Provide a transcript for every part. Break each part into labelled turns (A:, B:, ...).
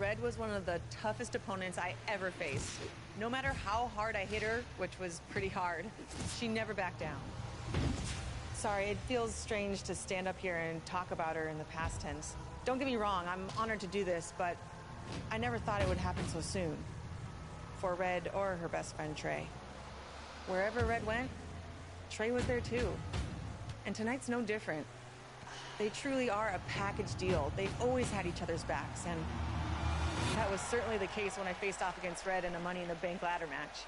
A: Red was one of the toughest opponents I ever faced. No matter how hard I hit her, which was pretty hard, she never backed down. Sorry, it feels strange to stand up here and talk about her in the past tense. Don't get me wrong, I'm honored to do this, but I never thought it would happen so soon. For Red or her best friend, Trey. Wherever Red went, Trey was there too. And tonight's no different. They truly are a package deal. They've always had each other's backs, and that was certainly the case when I faced off against Red in a Money in the Bank ladder match.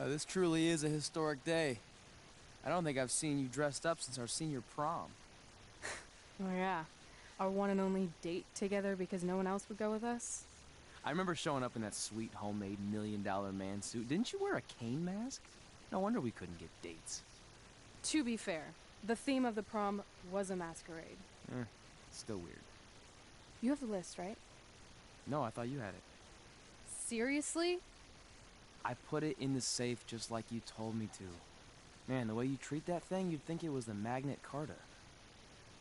B: This truly is a historic day. I don't think I've seen you dressed up since our senior prom.
C: Oh yeah, our one and only date together because no one else would go with us?
B: I remember showing up in that sweet homemade $1 million man suit. Didn't you wear a cane mask? No wonder we couldn't get dates.
C: To be fair, the theme of the prom was a masquerade.
B: Still weird.
C: You have the list, right?
B: No, I thought you had it.
C: Seriously?
B: I put it in the safe just like you told me to. Man, the way you treat that thing, you'd think it was the Magnet Carta.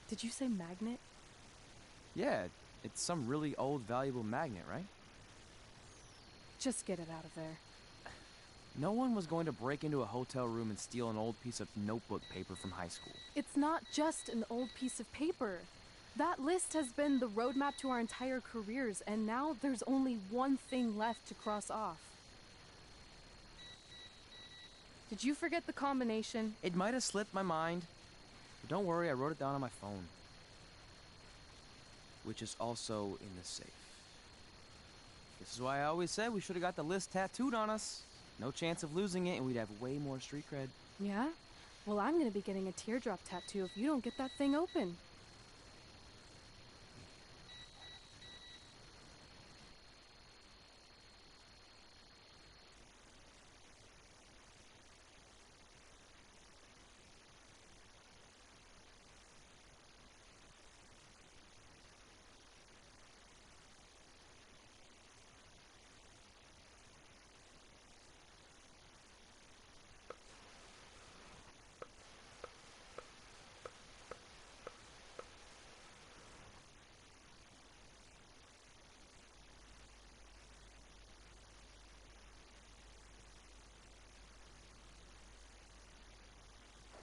C: Did you say magnet?
B: Yeah, it's some really old, valuable magnet, right?
C: Just get it out of there.
B: No one was going to break into a hotel room and steal an old piece of notebook paper from high school.
C: It's not just an old piece of paper. That list has been the roadmap to our entire careers, and now there's only one thing left to cross off. Did you forget the combination?
B: It might have slipped my mind, but don't worry, I wrote it down on my phone. Which is also in the safe. This is why I always said we should have got the list tattooed on us. No chance of losing it, and we'd have way more street cred.
C: Yeah? Well, I'm gonna be getting a teardrop tattoo if you don't get that thing open.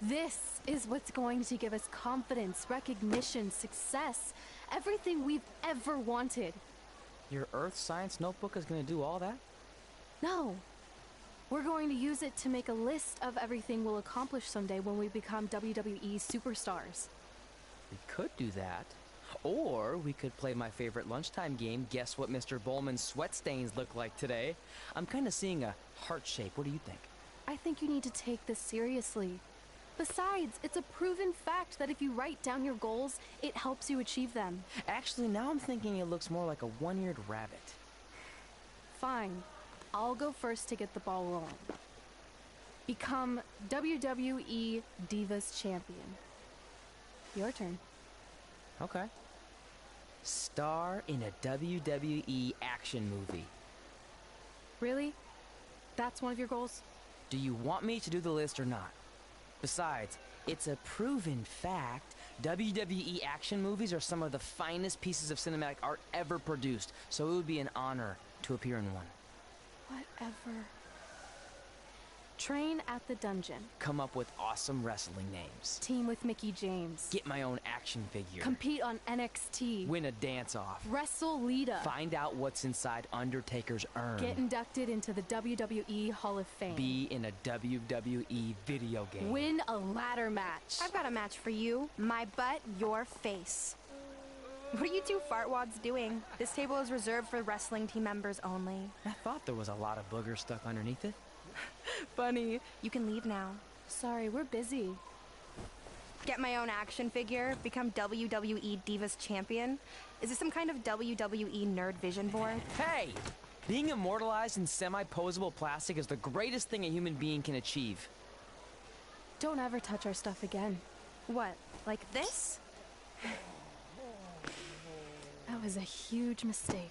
C: This is what's going to give us confidence, recognition, success, everything we've ever wanted.
B: Your earth science notebook is going to do all that?
C: No. We're going to use it to make a list of everything we'll accomplish someday when we become WWE superstars.
D: We could do that. Or we could play my favorite lunchtime game, guess what Mr. Bowman's sweat stains look like today. I'm kind of seeing a heart shape. What do you think?
C: I think you need to take this seriously. Besides, it's a proven fact that if you write down your goals, it helps you achieve them.
D: Actually, now I'm thinking it looks more like a one-eared rabbit.
C: Fine. I'll go first to get the ball rolling. Become WWE Divas Champion. Your turn.
D: Okay. Star in a WWE action movie.
C: Really? That's one of your goals?
D: Do you want me to do the list or not? Besides, it's a proven fact, WWE action movies are some of the finest pieces of cinematic art ever produced, so it would be an honor to appear in one.
C: Whatever. Train at the dungeon.
D: Come up with awesome wrestling names.
C: Team with Mickey James.
D: Get my own action figure.
C: Compete on NXT.
D: Win a dance-off.
C: Wrestle Lita.
D: Find out what's inside Undertaker's urn.
C: Get inducted into the WWE Hall of Fame.
D: Be in a WWE video game.
C: Win a ladder match.
E: I've got a match for you. My butt, your face. What are you two fartwads doing? This table is reserved for wrestling team members only.
D: I thought there was a lot of boogers stuck underneath it.
E: Funny. You can leave now.
C: Sorry, we're busy.
E: Get my own action figure, become WWE Divas Champion. Is this some kind of WWE nerd vision board?
D: Hey! Being immortalized in semi-posable plastic is the greatest thing a human being can achieve.
C: Don't ever touch our stuff again.
E: What, like this?
C: That was a huge mistake.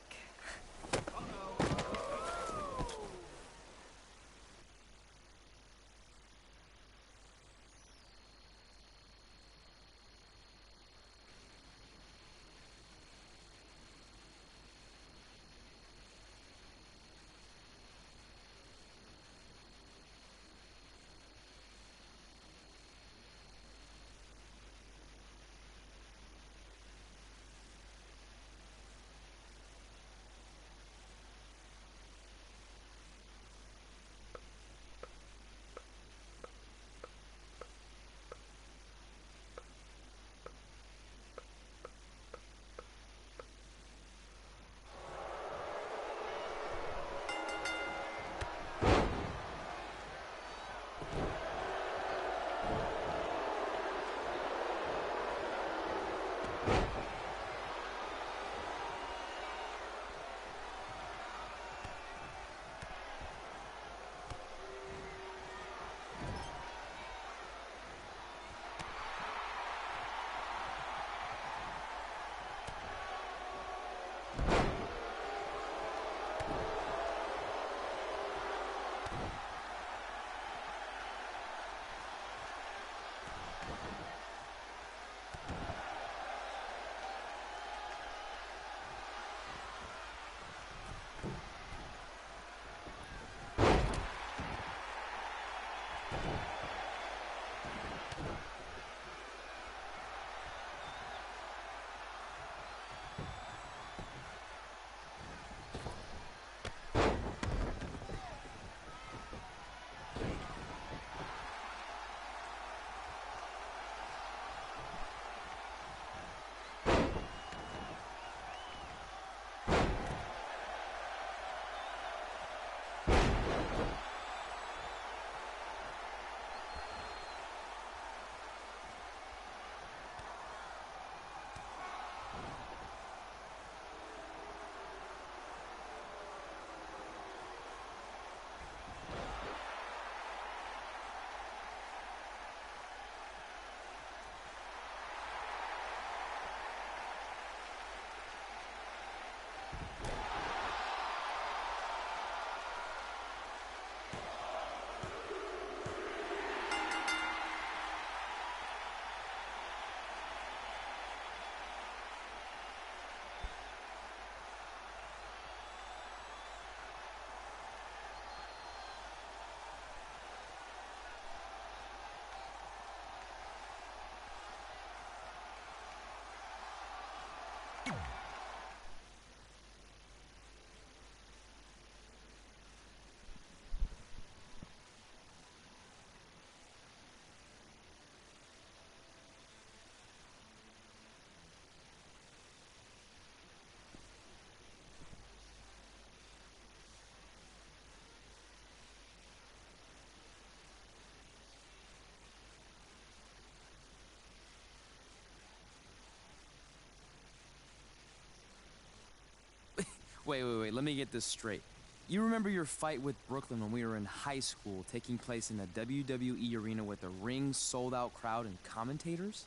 B: Wait, let me get this straight. You remember your fight with Brooklyn when we were in high school, taking place in a WWE arena with a ring, sold-out crowd, and commentators?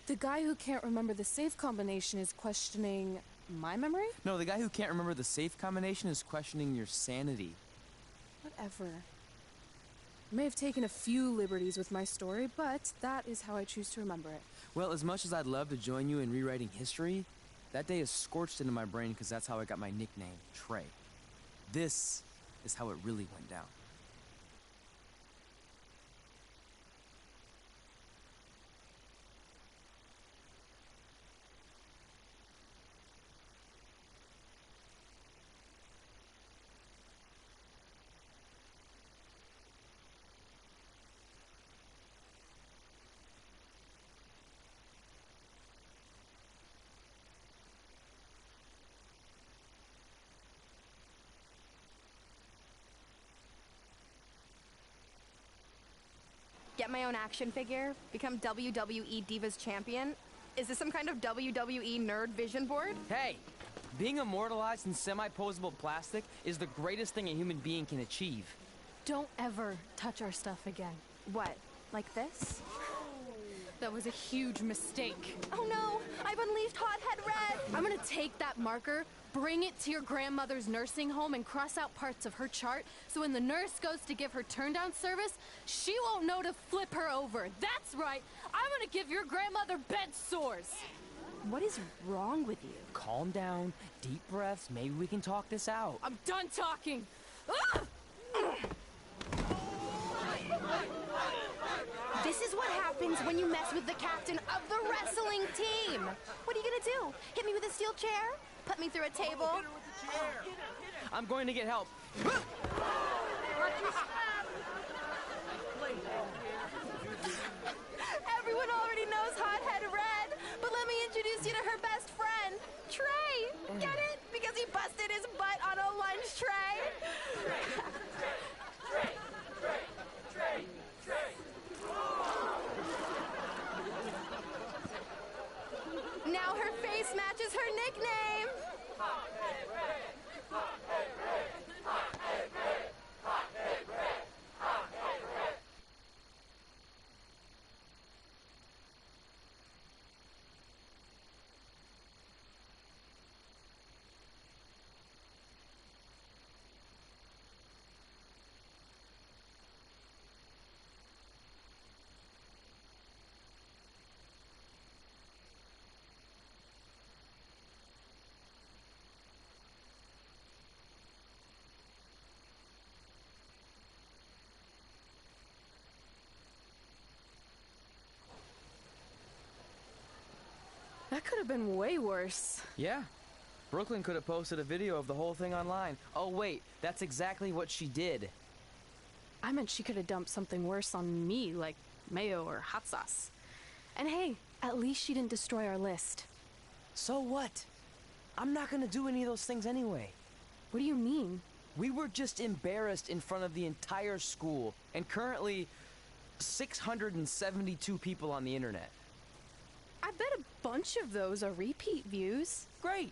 C: The guy who can't remember the safe combination is questioning my memory?
B: No, the guy who can't remember the safe combination is questioning your sanity.
C: Whatever. I may have taken a few liberties with my story, but that is how I choose to remember it.
B: Well, as much as I'd love to join you in rewriting history, that day is scorched into my brain because that's how I got my nickname, Trey. This is how it really went down.
E: Get my own action figure? Become WWE Divas Champion? Is this some kind of WWE nerd vision board?
D: Hey! Being immortalized in semi-posable plastic is the greatest thing a human being can achieve.
C: Don't ever touch our stuff again.
E: What? Like this?
C: That was a huge mistake.
E: Oh no! I've unleashed Hothead Red!
C: I'm gonna take that marker, bring it to your grandmother's nursing home, and cross out parts of her chart so when the nurse goes to give her turn-down service, she won't know to flip her over. That's right! I'm gonna give your grandmother bed sores!
E: What is wrong with you?
D: Calm down, deep breaths, maybe we can talk this out.
C: I'm done talking! Ah!
E: This is what happens when you mess with the captain of the wrestling team! What are you gonna do? Hit me with a steel chair? Put me through a table?
D: I'm going to get help.
E: Everyone already knows Hothead Red, but let me introduce you to her best friend, Trey! Get it? Because he busted his butt on a lunch tray? Now her face matches her nickname!
C: That could have been way worse.
D: Yeah. Brooklyn could have posted a video of the whole thing online. Oh wait, that's exactly what she did.
C: I meant she could have dumped something worse on me, like mayo or hot sauce. And hey, at least she didn't destroy our list.
D: So what? I'm not gonna do any of those things anyway.
C: What do you mean?
D: We were just embarrassed in front of the entire school, and currently 672 people on the internet.
C: I bet a bunch of those are repeat views.
D: Great.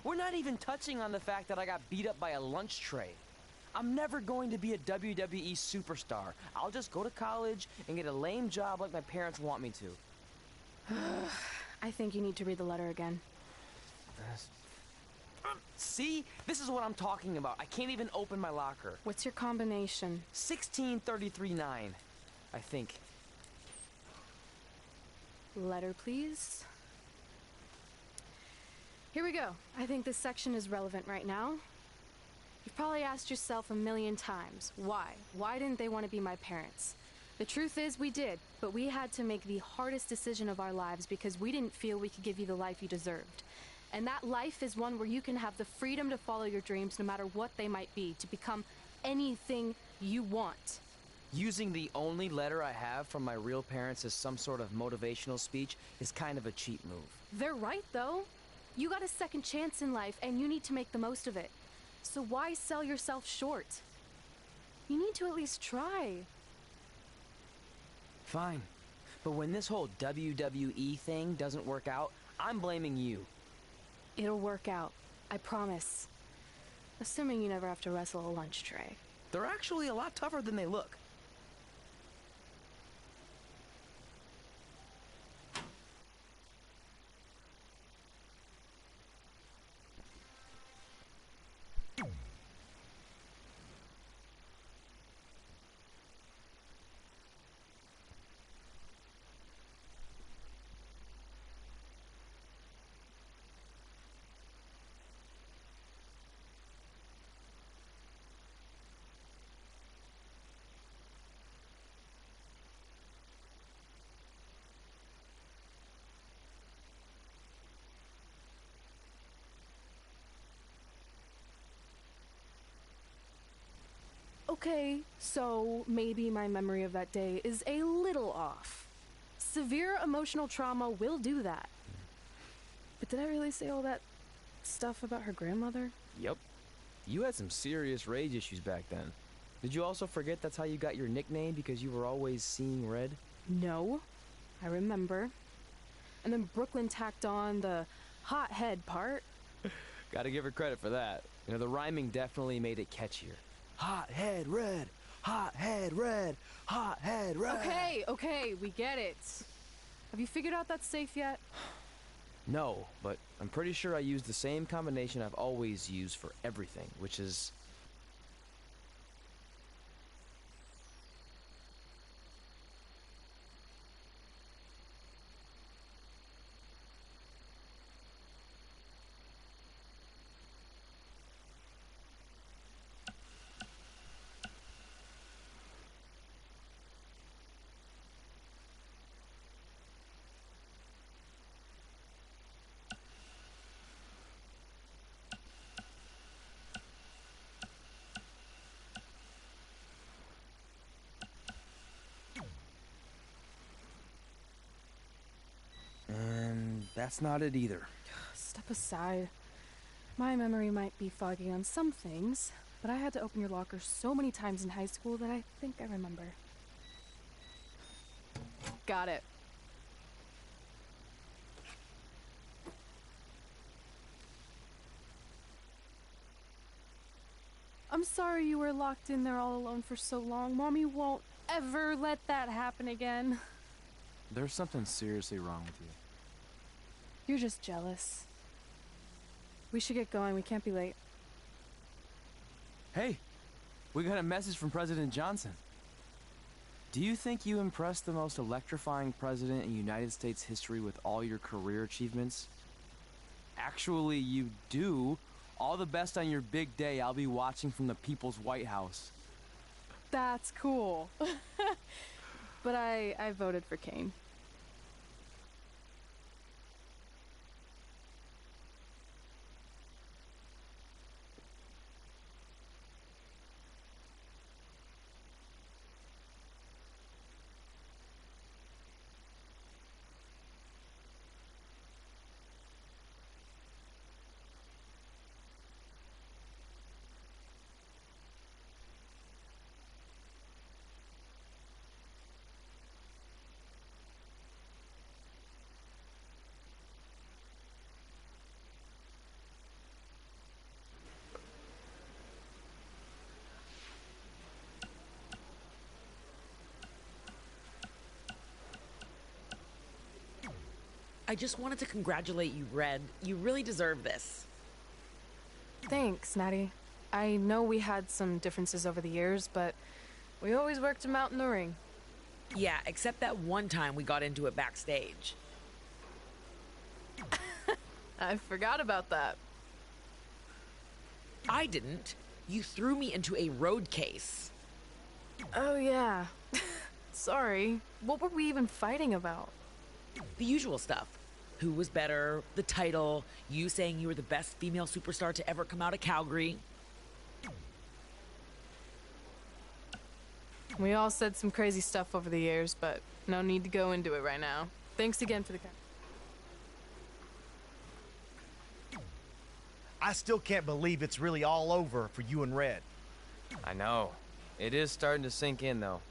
D: We're not even touching on the fact that I got beat up by a lunch tray. I'm never going to be a WWE superstar. I'll just go to college and get a lame job like my parents want me to.
C: I think you need to read the letter again.
D: See? This is what I'm talking about. I can't even open my locker.
C: What's your combination?
D: 16339, I think.
C: Letter, please. Here we go. I think this section is relevant right now. You've probably asked yourself a million times, why? Why didn't they want to be my parents? The truth is, we did, but we had to make the hardest decision of our lives because we didn't feel we could give you the life you deserved. And that life is one where you can have the freedom to follow your dreams no matter what they might be, to become anything you want.
D: Using the only letter I have from my real parents as some sort of motivational speech is kind of a cheap move.
C: They're right, though. You got a second chance in life, and you need to make the most of it. So why sell yourself short? You need to at least try.
D: Fine. But when this whole WWE thing doesn't work out, I'm blaming you.
C: It'll work out. I promise. Assuming you never have to wrestle a lunch tray.
D: They're actually a lot tougher than they look.
C: Okay, so maybe my memory of that day is a little off. Severe emotional trauma will do that. But did I really say all that stuff about her grandmother?
D: Yep. You had some serious rage issues back then. Did you also forget that's how you got your nickname because you were always seeing red?
C: No, I remember. And then Brooklyn tacked on the hothead part.
D: Gotta give her credit for that. You know, the rhyming definitely made it catchier. Hot head red, hot head red, hot head red.
C: Okay, we get it. Have you figured out that's safe yet?
D: No, but I'm pretty sure I used the same combination I've always used for everything, which is... And that's not it either.
C: Step aside. My memory might be foggy on some things, but I had to open your locker so many times in high school that I think I remember. Got it. I'm sorry you were locked in there all alone for so long. Mommy won't ever let that happen again.
B: There's something seriously wrong with you.
C: You're just jealous. We should get going. We can't be late.
B: Hey, we got a message from President Johnson. Do you think you impressed the most electrifying president in United States history with all your career achievements? Actually, you do. All the best on your big day. I'll be watching from the People's White House.
C: That's cool. But I voted for Kane.
F: I just wanted to congratulate you, Red. You really deserve this.
C: Thanks, Natty. I know we had some differences over the years, but we always worked them out in the ring.
F: Yeah, except that one time we got into it backstage.
C: I forgot about that.
F: I didn't. You threw me into a road case.
C: Oh, yeah. Sorry. What were we even fighting about?
F: The usual stuff. Who was better, the title, you saying you were the best female superstar to ever come out of Calgary.
C: We all said some crazy stuff over the years, but no need to go into it right now. Thanks again for the...
G: I still can't believe it's really all over for you and Red.
D: I know. It is starting to sink in, though.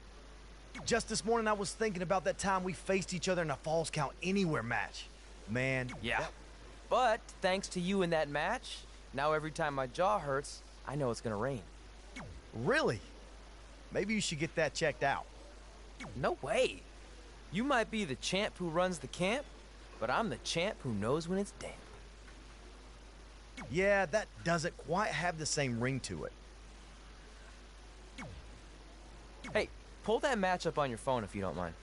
G: Just this morning I was thinking about that time we faced each other in a Falls Count Anywhere match. Man.
D: Yeah. But thanks to you in that match,
B: Now every time my jaw hurts, I know it's gonna rain.
G: Really? Maybe you should get that checked out.
B: No way. You might be the champ who runs the camp, but I'm the champ who knows when it's damp.
G: Yeah, that doesn't quite have the same ring to it.
B: Hey, pull that match up on your phone if you don't mind.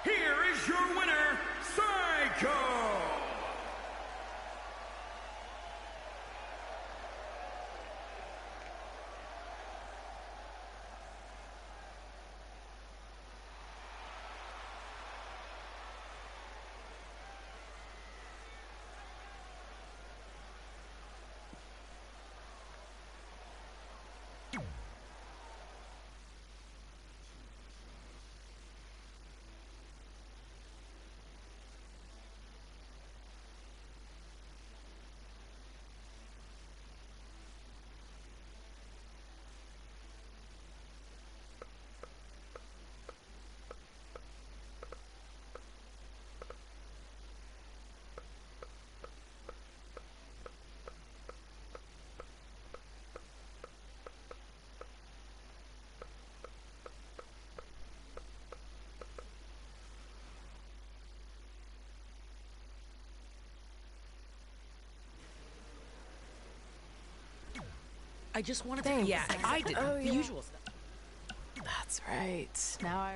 H: Here is your winner, Psycho!
F: I just wanted to.
C: Thanks.
F: Yeah, I did
C: Oh,
F: the
C: yeah.
F: usual stuff.
C: That's right. Now I...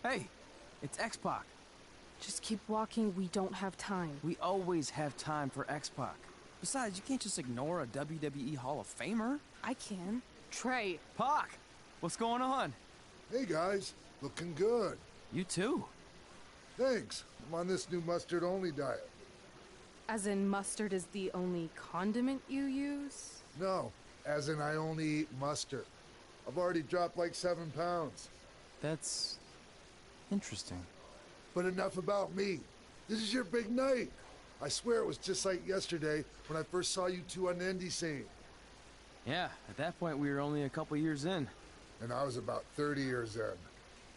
B: Hey, it's X-Pac.
C: Just keep walking, we don't have time.
B: We always have time for X-Pac. Besides, you can't just ignore a WWE Hall of Famer.
C: I can. Trey.
B: Pac, what's going on?
H: Hey guys, looking good.
B: You too.
H: Thanks. I'm on this new mustard-only diet.
C: As in mustard is the only condiment you use?
H: No, as in I only eat mustard. I've already dropped like 7 pounds.
B: That's interesting.
H: But enough about me. This is your big night. I swear it was just like yesterday when I first saw you two on the indie scene.
B: Yeah, at that point we were only a couple years in.
H: And I was about 30 years in.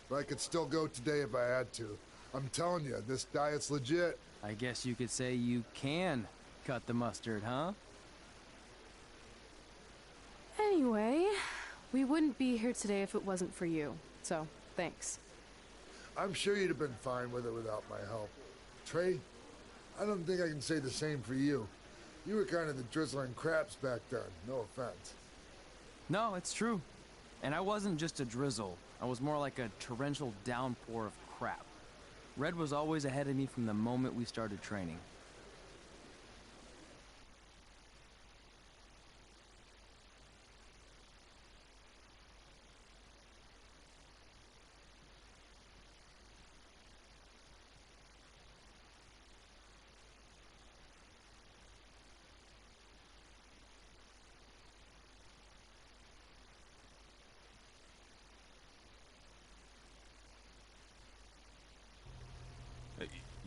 H: But I could still go today if I had to. I'm telling you, this diet's legit.
B: I guess you could say you can cut the mustard, huh?
C: Anyway, we wouldn't be here today if it wasn't for you. So, thanks.
H: I'm sure you'd have been fine with it without my help. Trey, I don't think I can say the same for you. You were kind of the drizzling craps back then, no offense.
B: No, it's true. And I wasn't just a drizzle. I was more like a torrential downpour of crap. Red was always ahead of me from the moment we started training.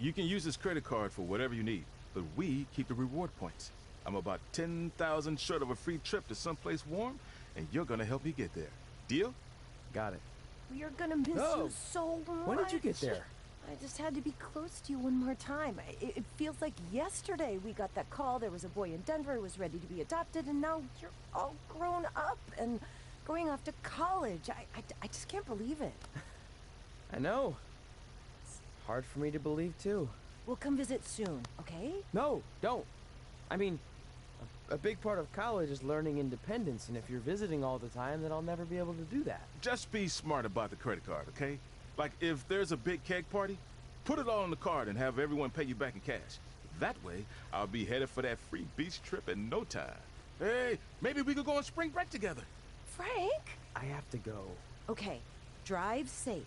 I: You can use this credit card for whatever you need, but we keep the reward points. I'm about 10,000 short of a free trip to someplace warm, and you're gonna help me get there. Deal?
B: Got it.
J: We are gonna miss you so much.
B: When did you get there?
J: I just had to be close to you one more time. It feels like yesterday we got that call. There was a boy in Denver who was ready to be adopted, and now you're all grown up and going off to college. I just can't believe it.
B: I know. It's hard for me to believe, too.
J: We'll come visit soon, okay?
B: No, don't. I mean, a big part of college is learning independence, and if you're visiting all the time, then I'll never be able to do that.
I: Just be smart about the credit card, okay? Like, if there's a big keg party, put it all on the card and have everyone pay you back in cash. That way, I'll be headed for that free beach trip in no time. Hey, maybe we could go on spring break together.
J: Frank?
B: I have to go.
J: Okay, drive safe.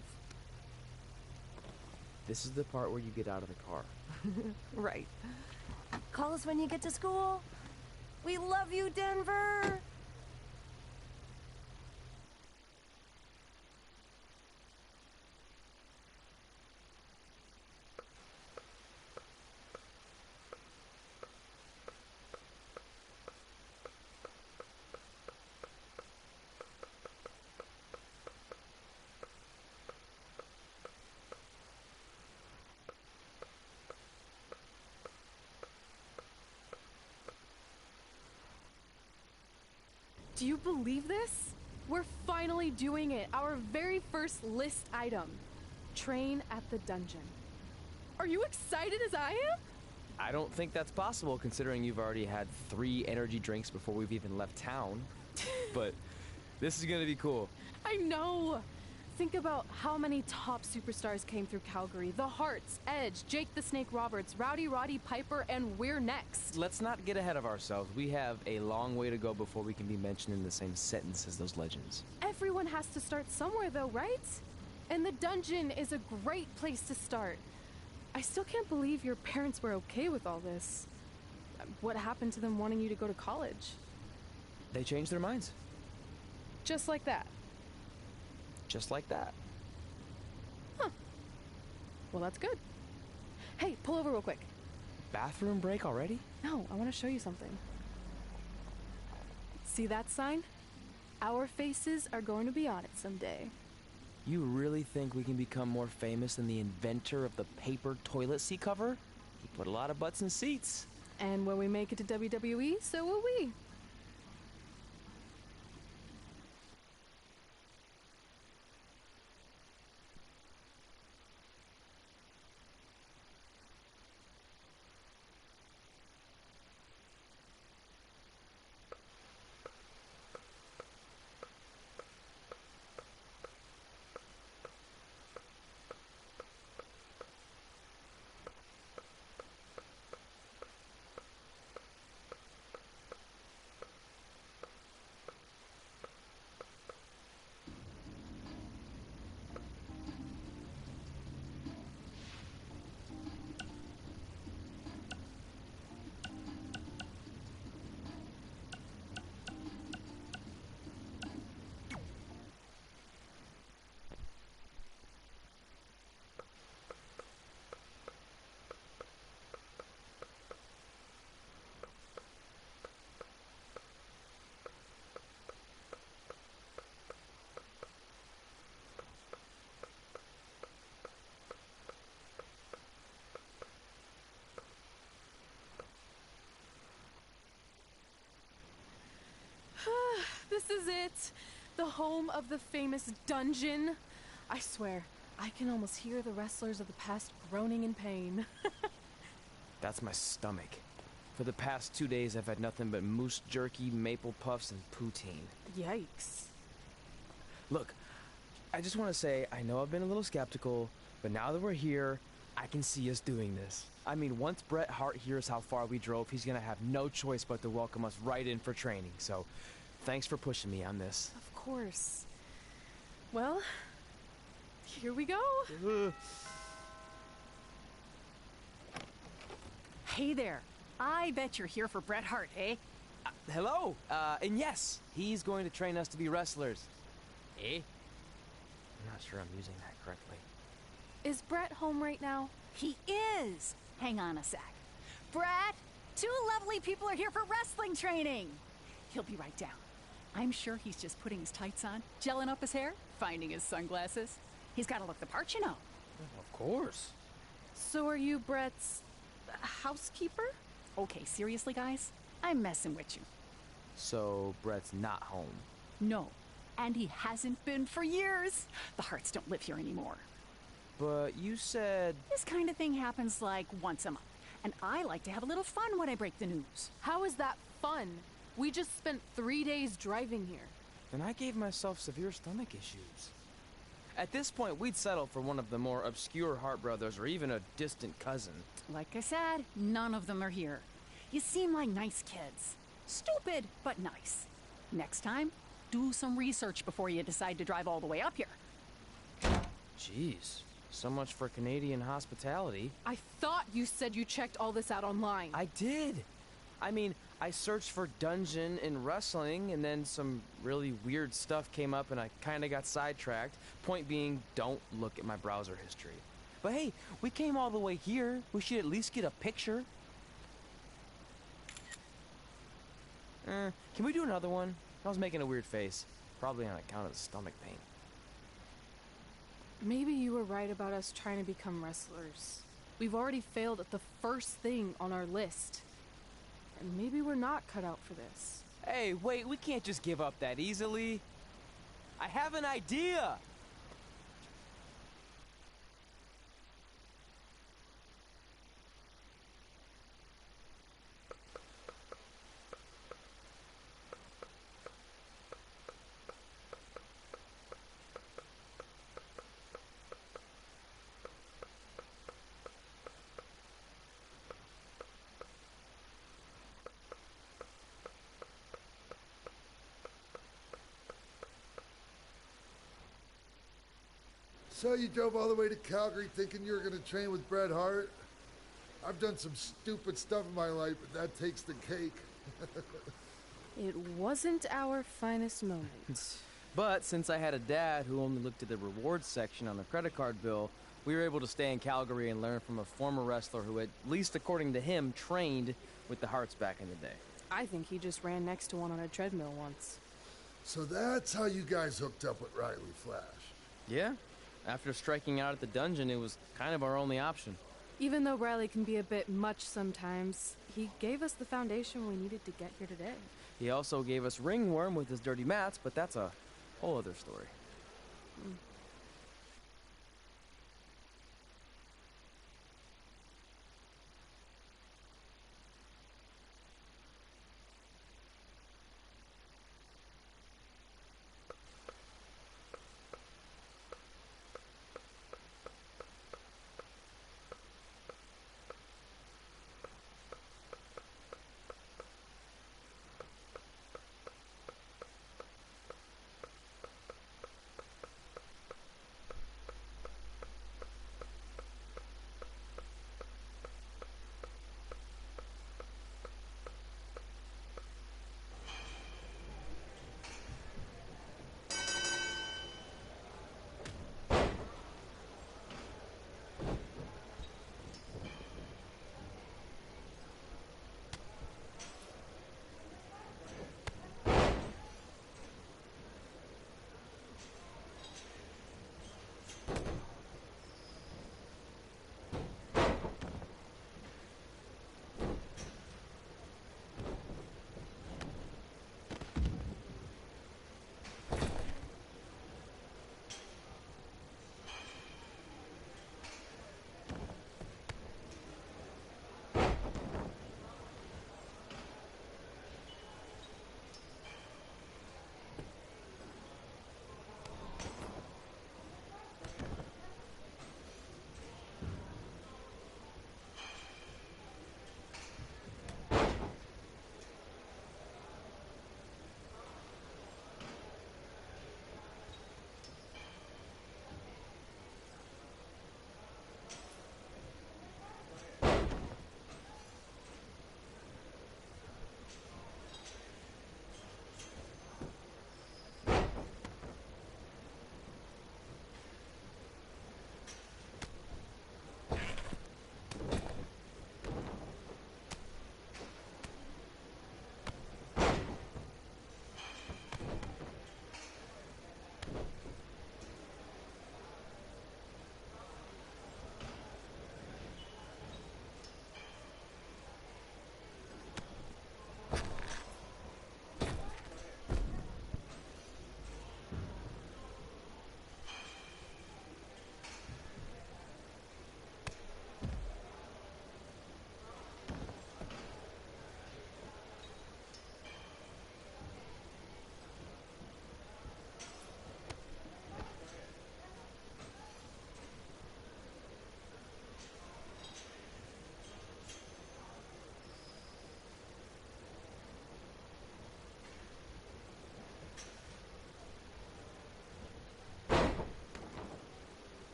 B: This is the part where you get out of the car.
J: Right. Call us when you get to school. We love you, Denver!
C: Do you believe this? We're finally doing it. Our very first list item. Train at the dungeon. Are you excited as I am?
B: I don't think that's possible, considering you've already had 3 energy drinks before we've even left town. But this is gonna be cool.
C: I know. Think about how many top superstars came through Calgary. The Hearts, Edge, Jake the Snake Roberts, Rowdy Roddy Piper, and we're next.
B: Let's not get ahead of ourselves. We have a long way to go before we can be mentioned in the same sentence as those legends.
C: Everyone has to start somewhere though, right? And the dungeon is a great place to start. I still can't believe your parents were okay with all this. What happened to them wanting you to go to college?
B: They changed their minds.
C: Just like that.
B: Just like that.
C: Huh. Well, that's good. Hey, pull over real quick.
B: Bathroom break already?
C: No, I want to show you something. See that sign? Our faces are going to be on it someday.
B: You really think we can become more famous than the inventor of the paper toilet seat cover? He put a lot of butts in seats.
C: And when we make it to WWE, so will we. This is it. The home of the famous dungeon. I swear, I can almost hear the wrestlers of the past groaning in pain.
B: That's my stomach. For the past 2 days, I've had nothing but moose jerky, maple puffs, and poutine.
C: Yikes.
B: Look, I just want to say, I know I've been a little skeptical, but now that we're here, I can see us doing this. I mean, once Bret Hart hears how far we drove, he's gonna have no choice but to welcome us right in for training. So, thanks for pushing me on this.
C: Of course. Well, here we go.
K: Hey there. I bet you're here for Bret Hart, eh?
B: Hello. And yes, he's going to train us to be wrestlers. Eh? I'm not sure I'm using that correctly.
C: Is Brett home right now?
K: He is! Hang on a sec. Brett, two lovely people are here for wrestling training. He'll be right down. I'm sure he's just putting his tights on, gelling up his hair, finding his sunglasses. He's got to look the part, you know.
B: Of course.
C: So are you Brett's housekeeper?
K: Okay, seriously, guys? I'm messing with you.
B: So Brett's not home.
K: No, and he hasn't been for years. The Harts don't live here anymore.
B: But you said...
K: This kind of thing happens like once a month, and I like to have a little fun when I break the news.
C: How is that fun? We just spent 3 days driving here.
B: Then I gave myself severe stomach issues. At this point, we'd settle for one of the more obscure Hart brothers or even a distant cousin.
K: Like I said, none of them are here. You seem like nice kids. Stupid, but nice. Next time, do some research before you decide to drive all the way up here.
B: Jeez, so much for Canadian hospitality.
C: I thought you said you checked all this out online.
B: I did. I mean, I searched for dungeon in wrestling, and then some really weird stuff came up, and I kind of got sidetracked. Point being, don't look at my browser history. But hey, we came all the way here. We should at least get a picture. Can we do another one? I was making a weird face. Probably on account of the stomach pain.
C: Maybe you were right about us trying to become wrestlers. We've already failed at the first thing on our list. And maybe we're not cut out for this.
B: Hey, wait, we can't just give up that easily. I have an idea!
H: So you drove all the way to Calgary thinking you were going to train with Bret Hart? I've done some stupid stuff in my life, but that takes the cake.
C: It wasn't our finest moment.
B: But since I had a dad who only looked at the rewards section on the credit card bill, we were able to stay in Calgary and learn from a former wrestler who, at least according to him, trained with the Harts back in the day.
C: I think he just ran next to one on a treadmill once.
H: So that's how you guys hooked up with Riley Flash.
B: Yeah. After striking out at the dungeon, it was kind of our only option.
C: Even though Riley can be a bit much sometimes, he gave us the foundation we needed to get here today.
B: He also gave us Ringworm with his dirty mats, but that's a whole other story.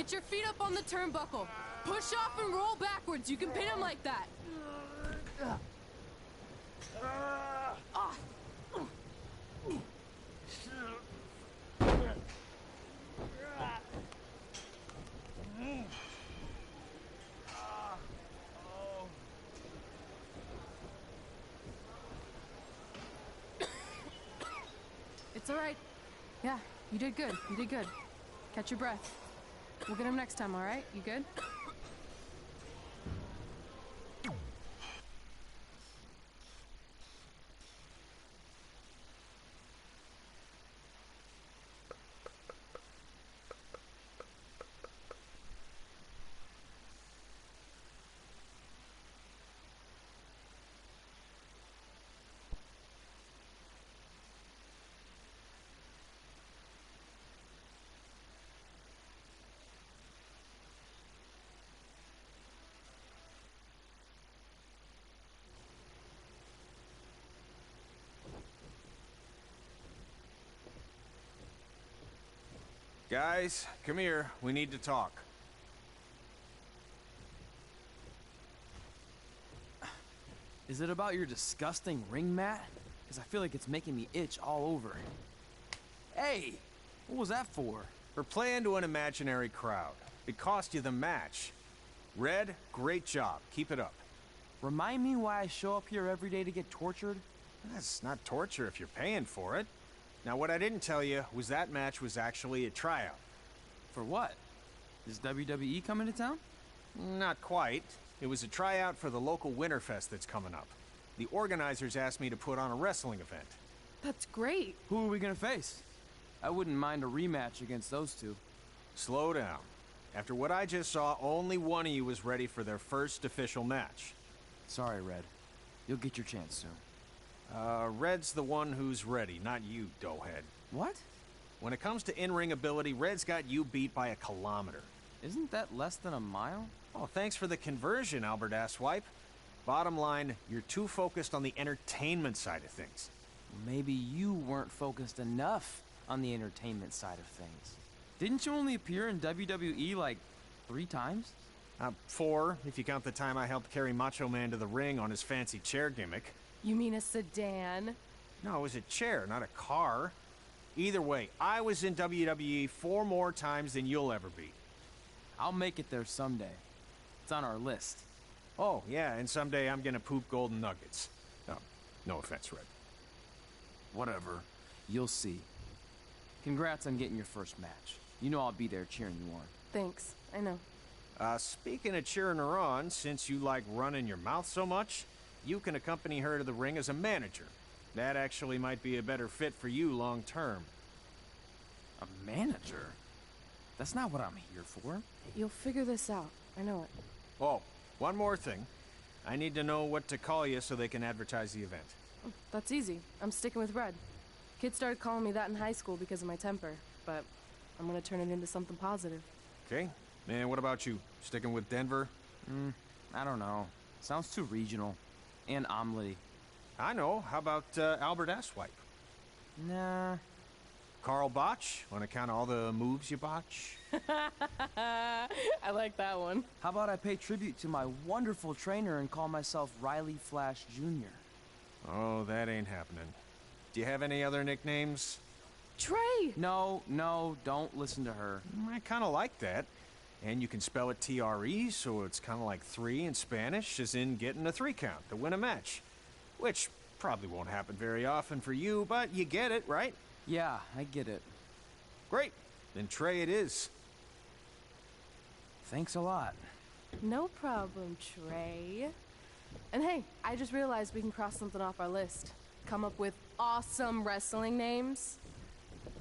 C: Get your feet up on the turnbuckle. Push off and roll backwards. You can pin him like that. It's all right. Yeah, you did good. You did good. Catch your breath. We'll get him next time, all right? You good?
L: Guys, come here. We need to talk.
B: Is it about your disgusting ring mat? Because I feel like it's making me itch all over. Hey! What was that for?
L: We're playing to an imaginary crowd. It cost you the match. Red, great job. Keep it up.
B: Remind me why I show up here every day to get tortured?
L: That's not torture if you're paying for it. Now, what I didn't tell you was that match was actually a tryout.
B: For what? Is WWE coming to town?
L: Not quite. It was a tryout for the local Winterfest that's coming up. The organizers asked me to put on a wrestling event.
C: That's great.
B: Who are we gonna face? I wouldn't mind a rematch against those two.
L: Slow down. After what I just saw, only one of you was ready for their first official match.
B: Sorry, Red. You'll get your chance soon.
L: Red's the one who's ready, not you, doughhead.
B: What?
L: When it comes to in-ring ability, Red's got you beat by a kilometer.
B: Isn't that less than a mile?
L: Oh, thanks for the conversion, Albert Asswipe. Bottom line, you're too focused on the entertainment side of things.
B: Maybe you weren't focused enough on the entertainment side of things. Didn't you only appear in WWE like 3 times?
L: 4, if you count the time I helped carry Macho Man to the ring on his fancy chair gimmick.
C: You mean a sedan?
L: No, it was a chair, not a car. Either way, I was in WWE 4 more times than you'll ever be.
B: I'll make it there someday. It's on our list.
L: Oh, yeah, and someday I'm gonna poop golden nuggets. Oh, no offense, Red.
B: Whatever. You'll see. Congrats on getting your first match. You know I'll be there cheering you on.
C: Thanks. I know.
L: Speaking of cheering her on, since you like running your mouth so much, you can accompany her to the ring as a manager. That actually might be a better fit for you long term.
B: A manager? That's not what I'm here for.
C: You'll figure this out. I know it.
L: Oh, one more thing. I need to know what to call you so they can advertise the event.
C: That's easy. I'm sticking with Red. Kids started calling me that in high school because of my temper, but I'm gonna turn it into something positive.
L: Okay. And what about you? Sticking with Denver?
B: I don't know. Sounds too regional. And omelette-y.
L: I know. How about Albert Asswipe?
B: Nah.
L: Carl Botch, on account of all the moves you botch?
C: I like that one.
B: How about I pay tribute to my wonderful trainer and call myself Riley Flash Jr.?
L: Oh, that ain't happening. Do you have any other nicknames?
C: Trey!
B: No, don't listen to her.
L: I kind of like that. And you can spell it T-R-E, so it's kind of like 3 in Spanish, as in getting a 3 count to win a match. Which probably won't happen very often for you, but you get it, right?
B: Yeah, I get it.
L: Great. Then Trey it is.
B: Thanks a lot.
C: No problem, Trey. And hey, I just realized we can cross something off our list. Come up with awesome wrestling names.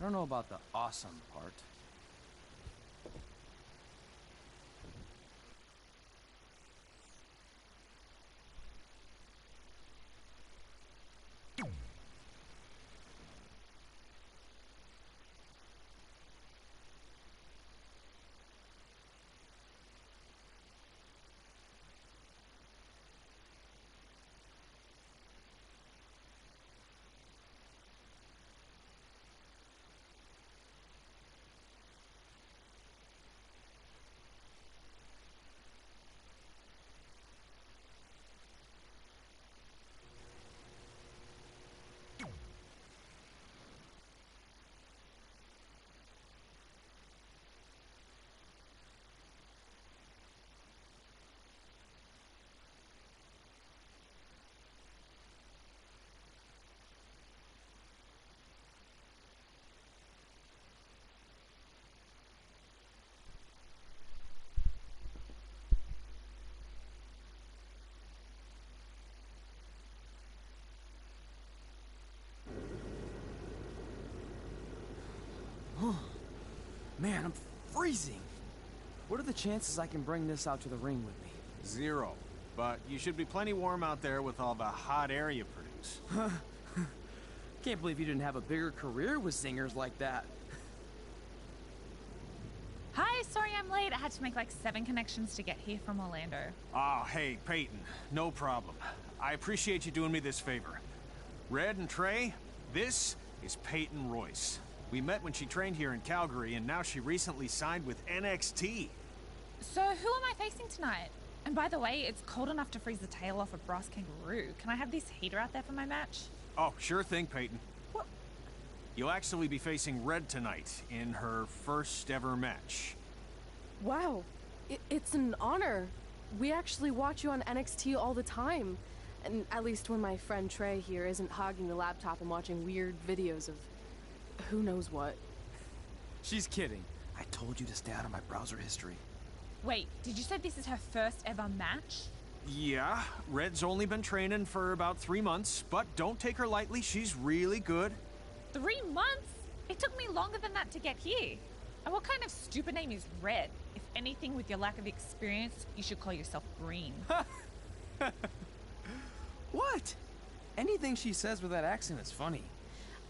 B: I don't know about the awesome part. Man, I'm freezing. What are the chances I can bring this out to the ring with me?
L: 0. But you should be plenty warm out there with all the hot air you produce.
B: Can't believe you didn't have a bigger career with zingers like that.
M: Hi, sorry I'm late. I had to make like 7 connections to get here from Orlando.
L: Oh, hey, Peyton. No problem. I appreciate you doing me this favor. Red and Trey, this is Peyton Royce. We met when she trained here in Calgary, and now she recently signed with NXT.
M: So who am I facing tonight? And by the way, it's cold enough to freeze the tail off a brass kangaroo. Can I have this heater out there for my match?
L: Oh, sure thing, Peyton.
M: What?
L: You'll actually be facing Red tonight in her first ever match.
C: Wow, it's an honor. We actually watch you on NXT all the time. And at least when my friend Trey here isn't hogging the laptop and watching weird videos of who knows what.
B: She's kidding. I told you to stay out of my browser history.
M: Wait, did you say this is her first ever match?
L: Yeah, Red's only been training for about 3 months, but don't take her lightly, she's really good.
M: 3 months? It took me longer than that to get here. And what kind of stupid name is Red? If anything, with your lack of experience, you should call yourself Green.
B: What? Anything she says with that accent is funny.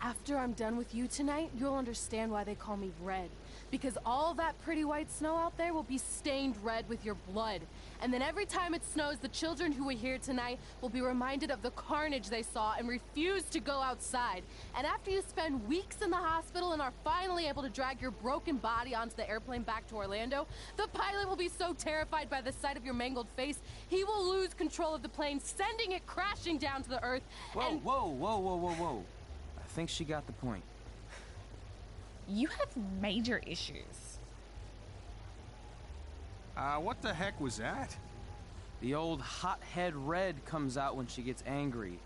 C: After I'm done with you tonight, you'll understand why they call me Red. Because all that pretty white snow out there will be stained red with your blood. And then every time it snows, the children who are here tonight will be reminded of the carnage they saw and refuse to go outside. And after you spend weeks in the hospital and are finally able to drag your broken body onto the airplane back to Orlando, the pilot will be so terrified by the sight of your mangled face, he will lose control of the plane, sending it crashing down to the earth.
B: Whoa, whoa. I think she got the point.
M: You have major issues.
L: What the heck was that?
B: The old hothead Red comes out when she gets angry.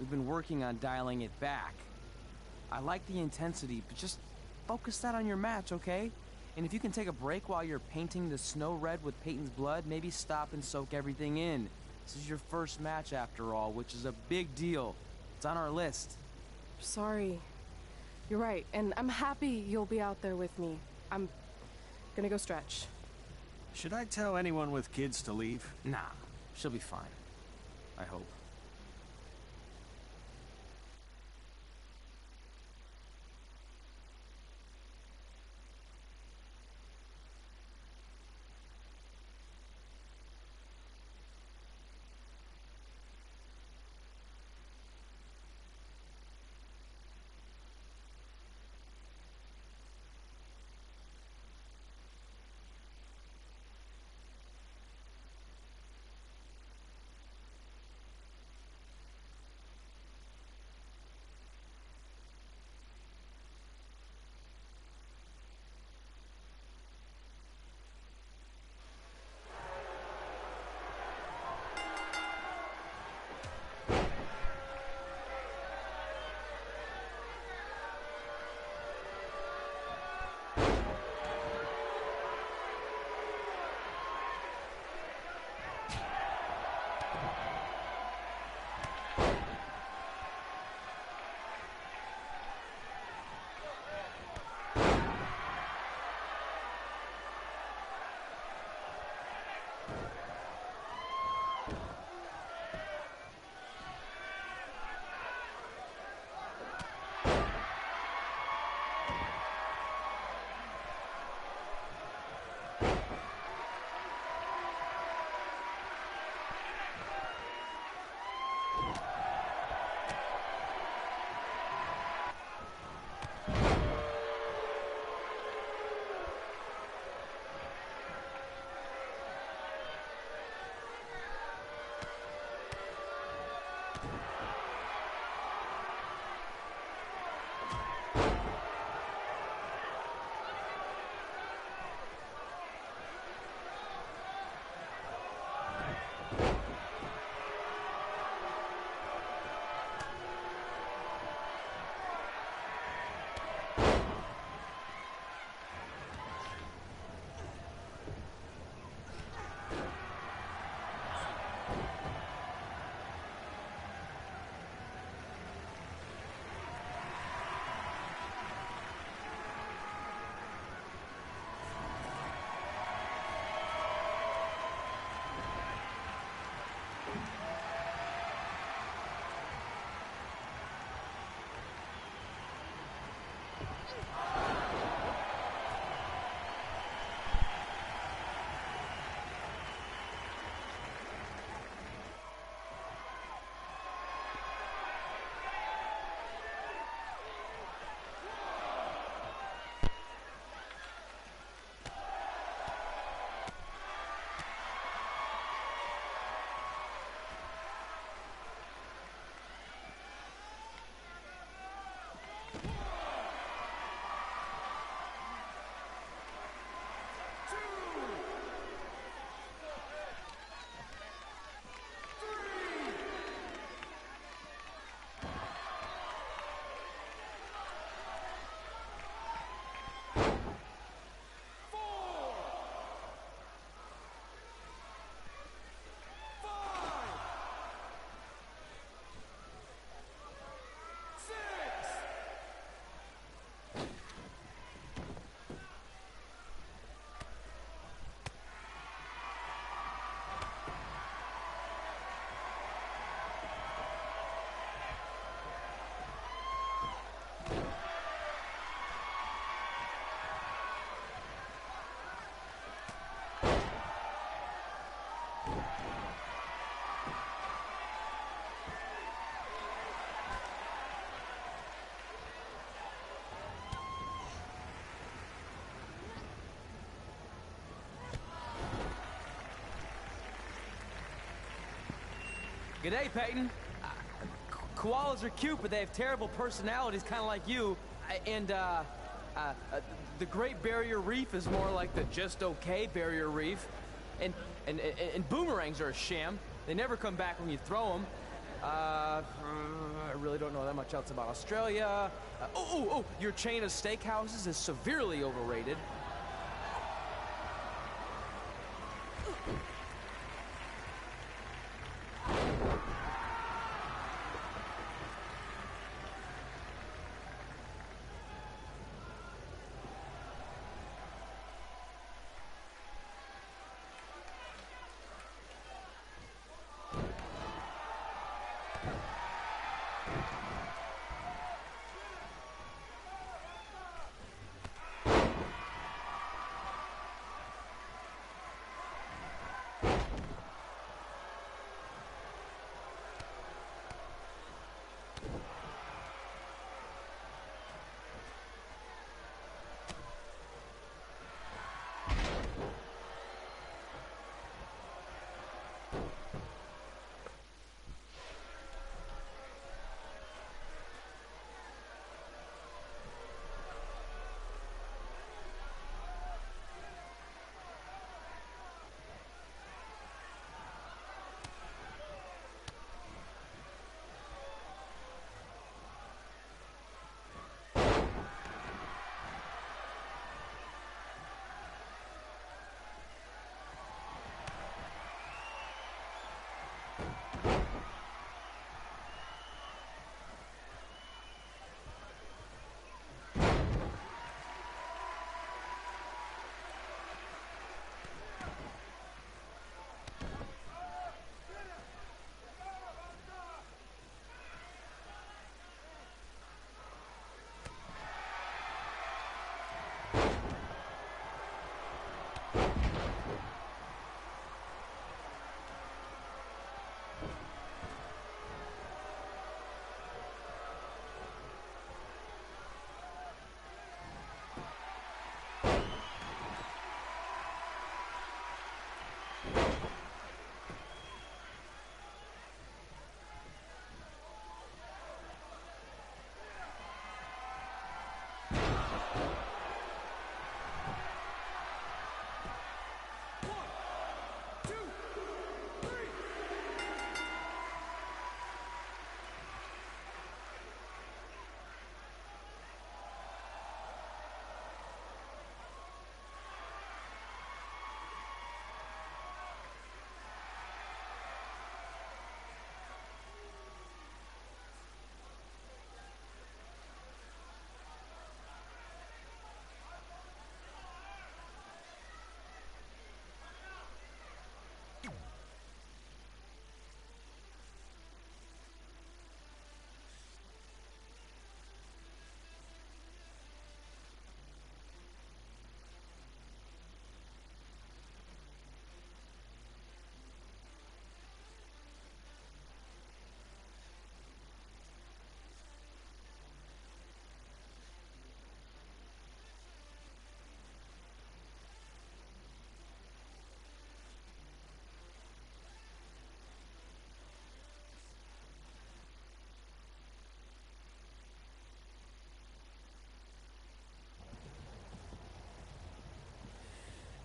B: We've been working on dialing it back. I like the intensity, but just focus that on your match, okay? And if you can take a break while you're painting the snow red with Peyton's blood, maybe stop and soak everything in. This is your first match after all, which is a big deal. It's on our list.
C: Sorry. You're right, and I'm happy you'll be out there with me. I'm gonna go stretch.
L: Should I tell anyone with kids to leave?
B: Nah, she'll be fine. I hope. G'day, Peyton. Koalas are cute, but they have terrible personalities, kind of like you. The Great Barrier Reef is more like the just okay Barrier Reef. And boomerangs are a sham. They never come back when you throw them. I really don't know that much else about Australia. Your chain of steakhouses is severely overrated.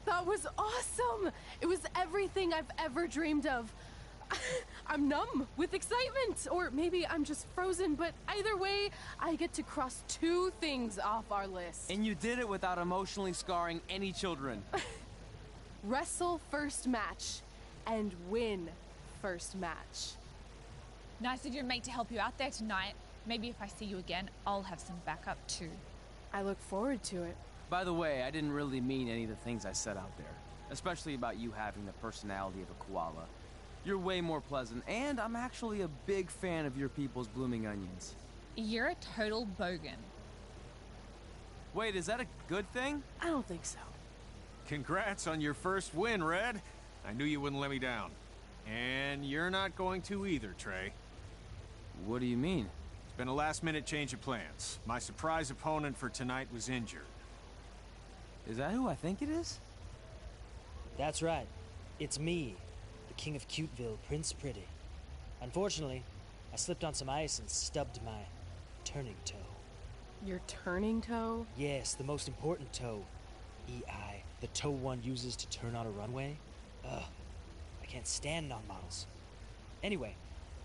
C: That was awesome! It was everything I've ever dreamed of. I'm numb with excitement, or maybe I'm just frozen, but either way, I get to cross 2 things off our list.
B: And you did it without emotionally scarring any children.
C: Wrestle first match and win first match.
M: Nice of your mate to help you out there tonight. Maybe if I see you again, I'll have some backup too.
C: I look forward to it.
B: By the way, I didn't really mean any of the things I said out there, especially about you having the personality of a koala. You're way more pleasant, and I'm actually a big fan of your people's blooming onions.
M: You're a total bogan.
B: Wait, is that a good thing?
C: I don't think so.
L: Congrats on your first win, Red. I knew you wouldn't let me down. And you're not going to either, Trey.
B: What do you mean?
L: It's been a last-minute change of plans. My surprise opponent for tonight was injured.
B: Is that who I think it is?
N: That's right. It's me, the King of Cuteville, Prince Pretty. Unfortunately, I slipped on some ice and stubbed my turning toe.
C: Your turning toe?
N: Yes, the most important toe. EI, the toe one uses to turn on a runway. Ugh, I can't stand non-models. Anyway,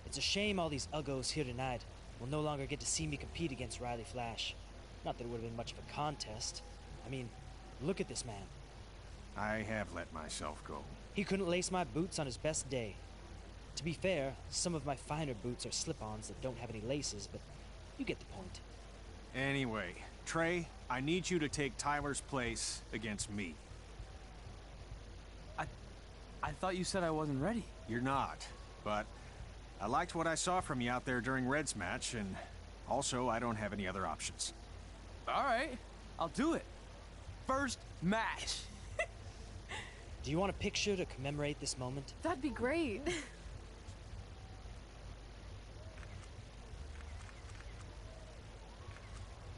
N: it's a shame all these uggos here tonight will no longer get to see me compete against Riley Flash. Not that it would have been much of a contest. I mean, look at this man.
L: I have let myself go.
N: He couldn't lace my boots on his best day. To be fair, some of my finer boots are slip-ons that don't have any laces, but you get the point.
L: Anyway, Trey, I need you to take Tyler's place against me.
B: I thought you said I wasn't ready.
L: You're not, but I liked what I saw from you out there during Red's match, and also I don't have any other options.
B: All right, I'll do it. First match.
N: Do you want a picture to commemorate this moment?
C: That'd be great.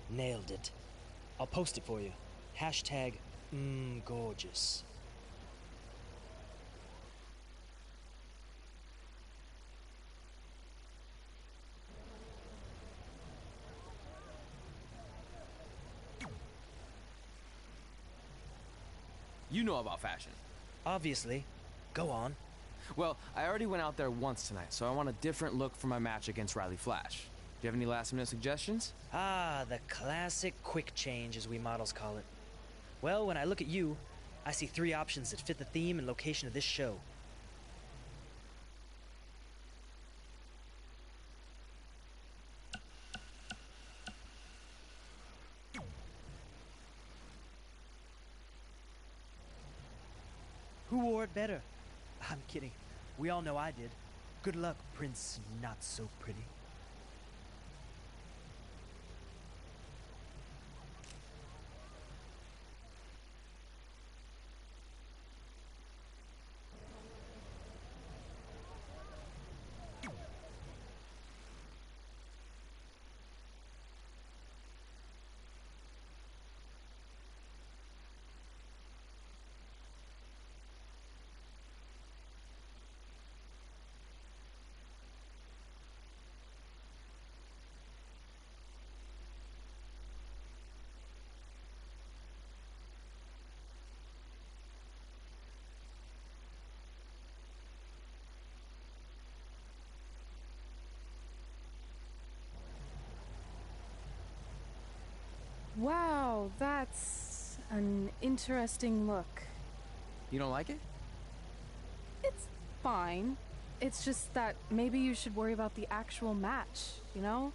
N: Nailed it. I'll post it for you. Hashtag gorgeous.
B: You know about fashion.
N: Obviously. Go on.
B: Well, I already went out there once tonight, so I want a different look for my match against Riley Flash. Do you have any last-minute suggestions?
N: Ah, the classic quick change, as we models call it. Well, when I look at you, I see 3 options that fit the theme and location of this show. Who wore it better? I'm kidding. We all know I did. Good luck, Prince Not So Pretty.
C: Wow, that's an interesting look.
B: You don't like it?
C: It's fine. It's just that maybe you should worry about the actual match, you know?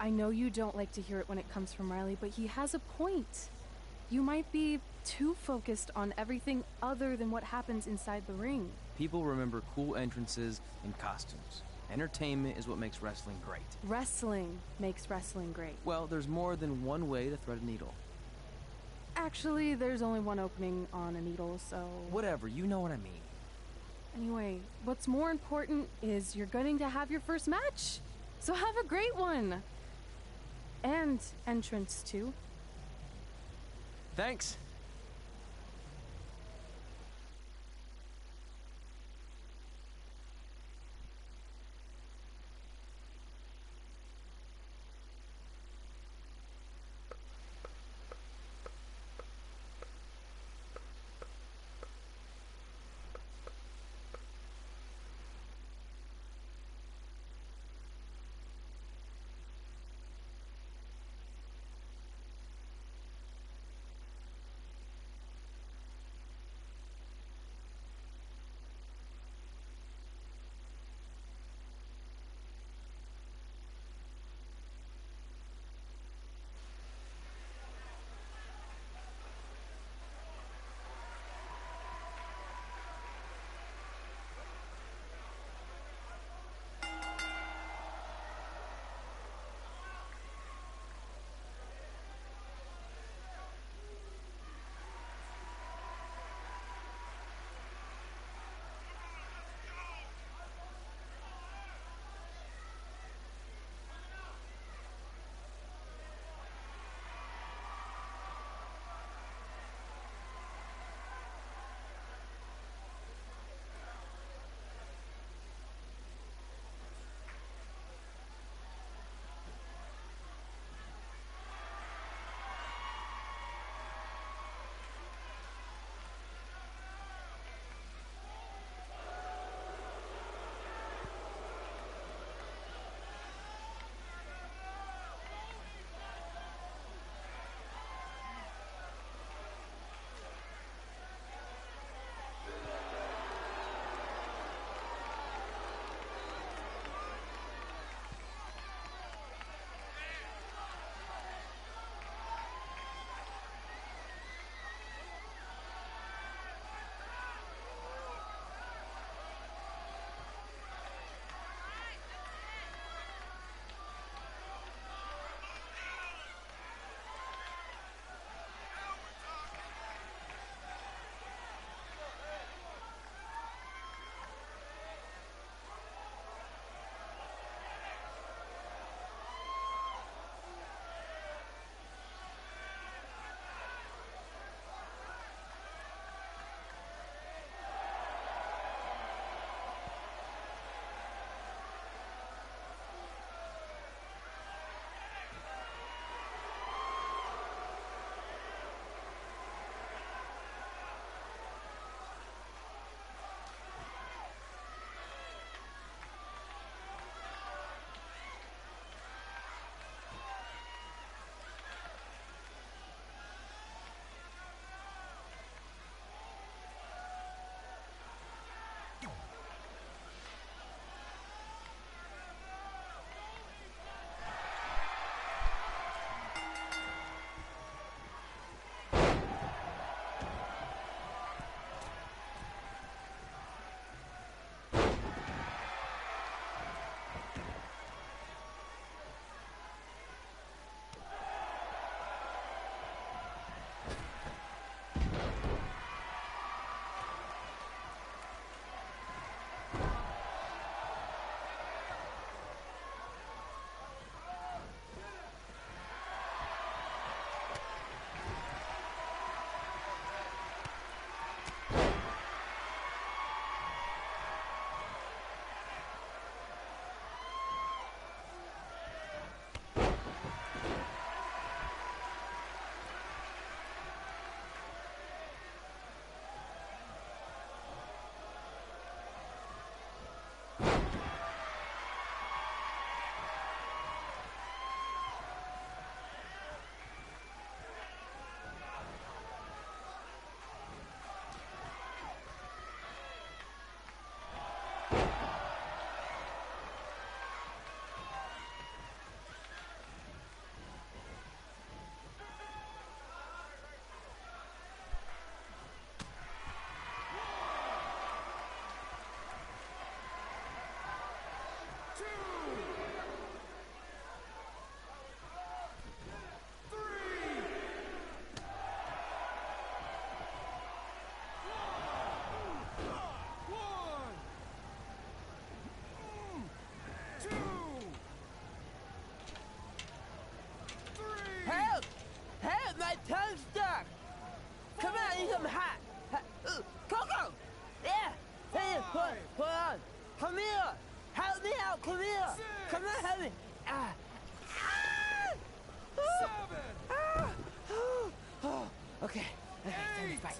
C: I know you don't like to hear it when it comes from Riley, but he has a point. You might be too focused on everything other than what happens inside the ring.
B: People remember cool entrances and costumes. Entertainment is what makes wrestling great.
C: Wrestling makes wrestling great.
B: Well, there's more than one way to thread a needle.
C: Actually, there's only one opening on a needle, so...
B: Whatever, you know what I mean.
C: Anyway, what's more important is you're going to have your first match. So have a great one. And entrance, too.
B: Thanks.
D: Help! Help! My tongue's stuck! Come on, I need some hot! Coco! Yeah! Hey, hold on! Come here! Help me out! Come here! Come on, help me! Ah! Okay. Okay, time to fight.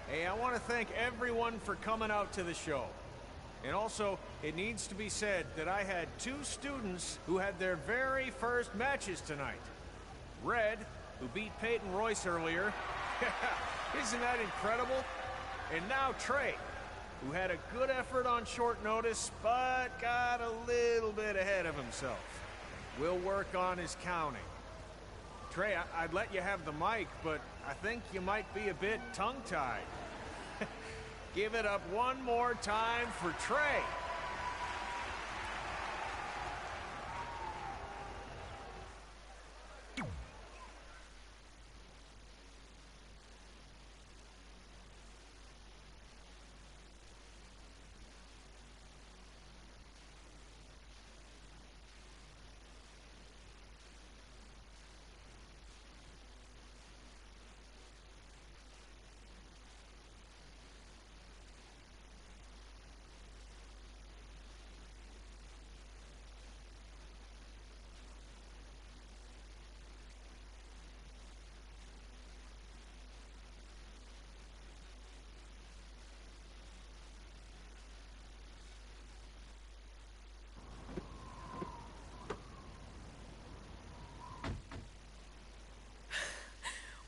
L: Hey, I want to thank everyone for coming out to the show. And also, it needs to be said that I had 2 students who had their very first matches tonight. Red, who beat Peyton Royce earlier. Isn't that incredible? And now Trey, who had a good effort on short notice, but got a little bit ahead of himself. We'll work on his counting. Trey, I'd let you have the mic, but I think you might be a bit tongue-tied. Give it up one more time for Trey.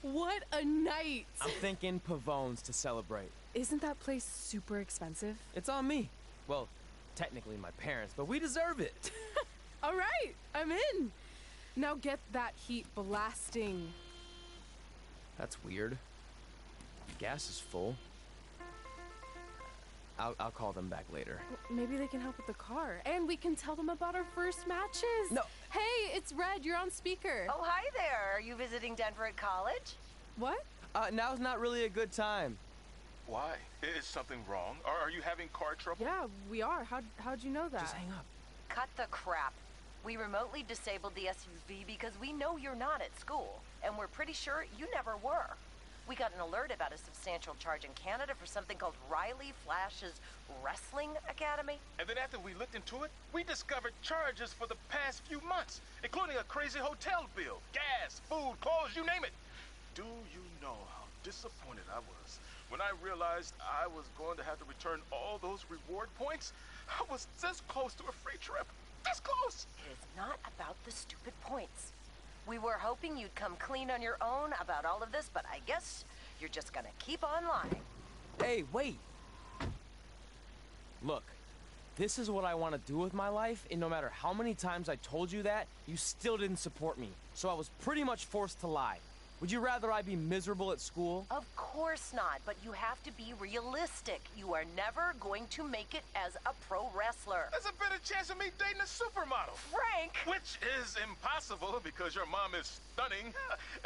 C: What a night!
B: I'm thinking Pavone's to celebrate.
C: Isn't that place super expensive?
B: It's on me. Well, technically my parents, but we deserve it.
C: All right, I'm in. Now get that heat blasting.
B: That's weird. Gas is full. I'll call them back later.
C: Maybe they can help with the car. And we can tell them about our first matches.
B: No.
C: Hey, it's Red. You're on speaker.
J: Oh, hi there. Are you visiting Denver at college?
C: What?
B: Now's not really a good time.
I: Why? Is something wrong? Are you having car trouble?
C: Yeah, we are. How'd you know that?
B: Just hang up.
J: Cut the crap. We remotely disabled the SUV because we know you're not at school, and we're pretty sure you never were. We got an alert about a substantial charge in Canada for something called Riley Flash's Wrestling Academy.
I: And then after we looked into it, we discovered charges for the past few months, including a crazy hotel bill, gas, food, clothes, you name it. Do you know how disappointed I was when I realized I was going to have to return all those reward points? I was this close to a free trip. This close!
J: It is not about the stupid points. We were hoping you'd come clean on your own about all of this, but I guess you're just gonna keep on lying.
B: Hey, wait! Look, this is what I want to do with my life, and no matter how many times I told you that, you still didn't support me. So I was pretty much forced to lie. Would you rather I be miserable at school?
J: Of course not, but you have to be realistic. You are never going to make it as a pro wrestler.
I: There's a better chance of me dating a supermodel.
J: Frank!
I: Which is impossible because your mom is stunning,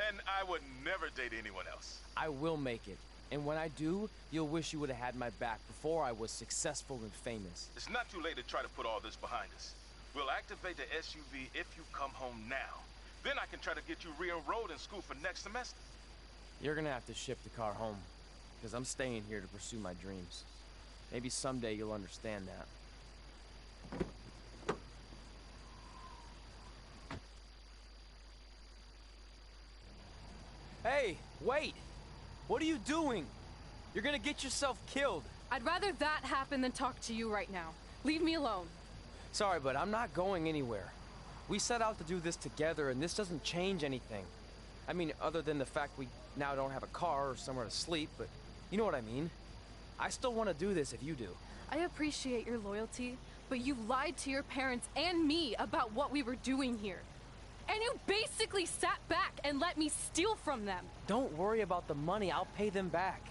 I: and I would never date anyone else.
B: I will make it. And when I do, you'll wish you would have had my back before I was successful and famous.
I: It's not too late to try to put all this behind us. We'll activate the SUV if you come home now. Then I can try to get you re-enrolled in school for next semester.
B: You're gonna have to ship the car home, because I'm staying here to pursue my dreams. Maybe someday you'll understand that. Hey, wait! What are you doing? You're gonna get yourself killed.
C: I'd rather that happen than talk to you right now. Leave me alone.
B: Sorry, but I'm not going anywhere. We set out to do this together, and this doesn't change anything. I mean, other than the fact we now don't have a car or somewhere to sleep, but you know what I mean. I still want to do this if you do.
C: I appreciate your loyalty, but you lied to your parents and me about what we were doing here. And you basically sat back and let me steal from them.
B: Don't worry about the money. I'll pay them back.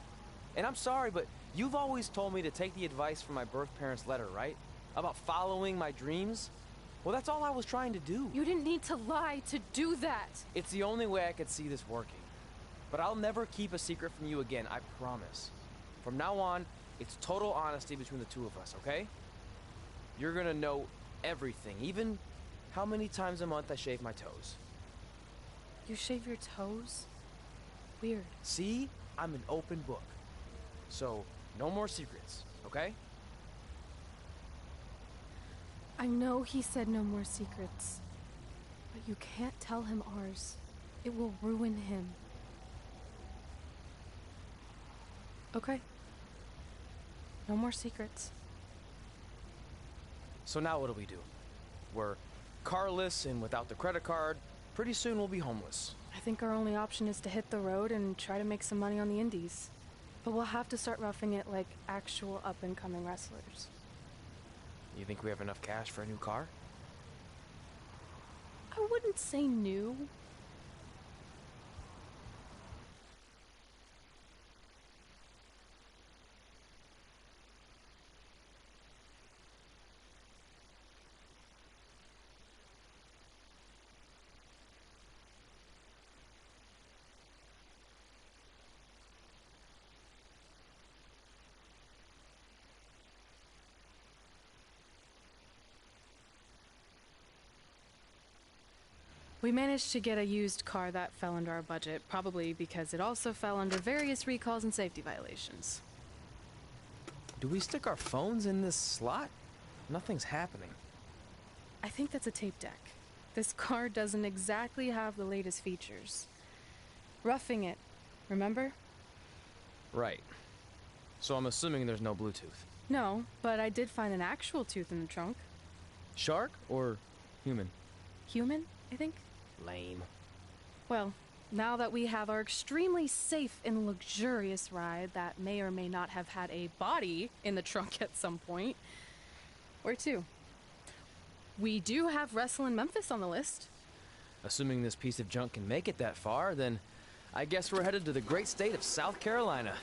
B: And I'm sorry, but you've always told me to take the advice from my birth parents' letter, right? About following my dreams. Well, that's all I was trying to do.
C: You didn't need to lie to do that.
B: It's the only way I could see this working. But I'll never keep a secret from you again, I promise. From now on, it's total honesty between the two of us, okay? You're gonna know everything, even how many times a month I shave my toes.
C: You shave your toes? Weird.
B: See? I'm an open book. So, no more secrets, okay?
C: I know he said no more secrets, but you can't tell him ours. It will ruin him. Okay. No more secrets.
B: So now what do? We're carless and without the credit card. Pretty soon we'll be homeless.
C: I think our only option is to hit the road and try to make some money on the indies. But we'll have to start roughing it like actual up-and-coming wrestlers.
B: You think we have enough cash for a new car?
C: I wouldn't say new. We managed to get a used car that fell under our budget, probably because it also fell under various recalls and safety violations.
B: Do we stick our phones in this slot? Nothing's happening.
C: I think that's a tape deck. This car doesn't exactly have the latest features. Roughing it, remember?
B: Right. So I'm assuming there's no Bluetooth.
C: No, but I did find an actual tooth in the trunk.
B: Shark or human?
C: Human, I think.
B: Lame.
C: Well, now that we have our extremely safe and luxurious ride that may or may not have had a body in the trunk at some point, where to? We do have Wrestle in Memphis on the list.
B: Assuming this piece of junk can make it that far, then I guess we're headed to the great state of South Carolina.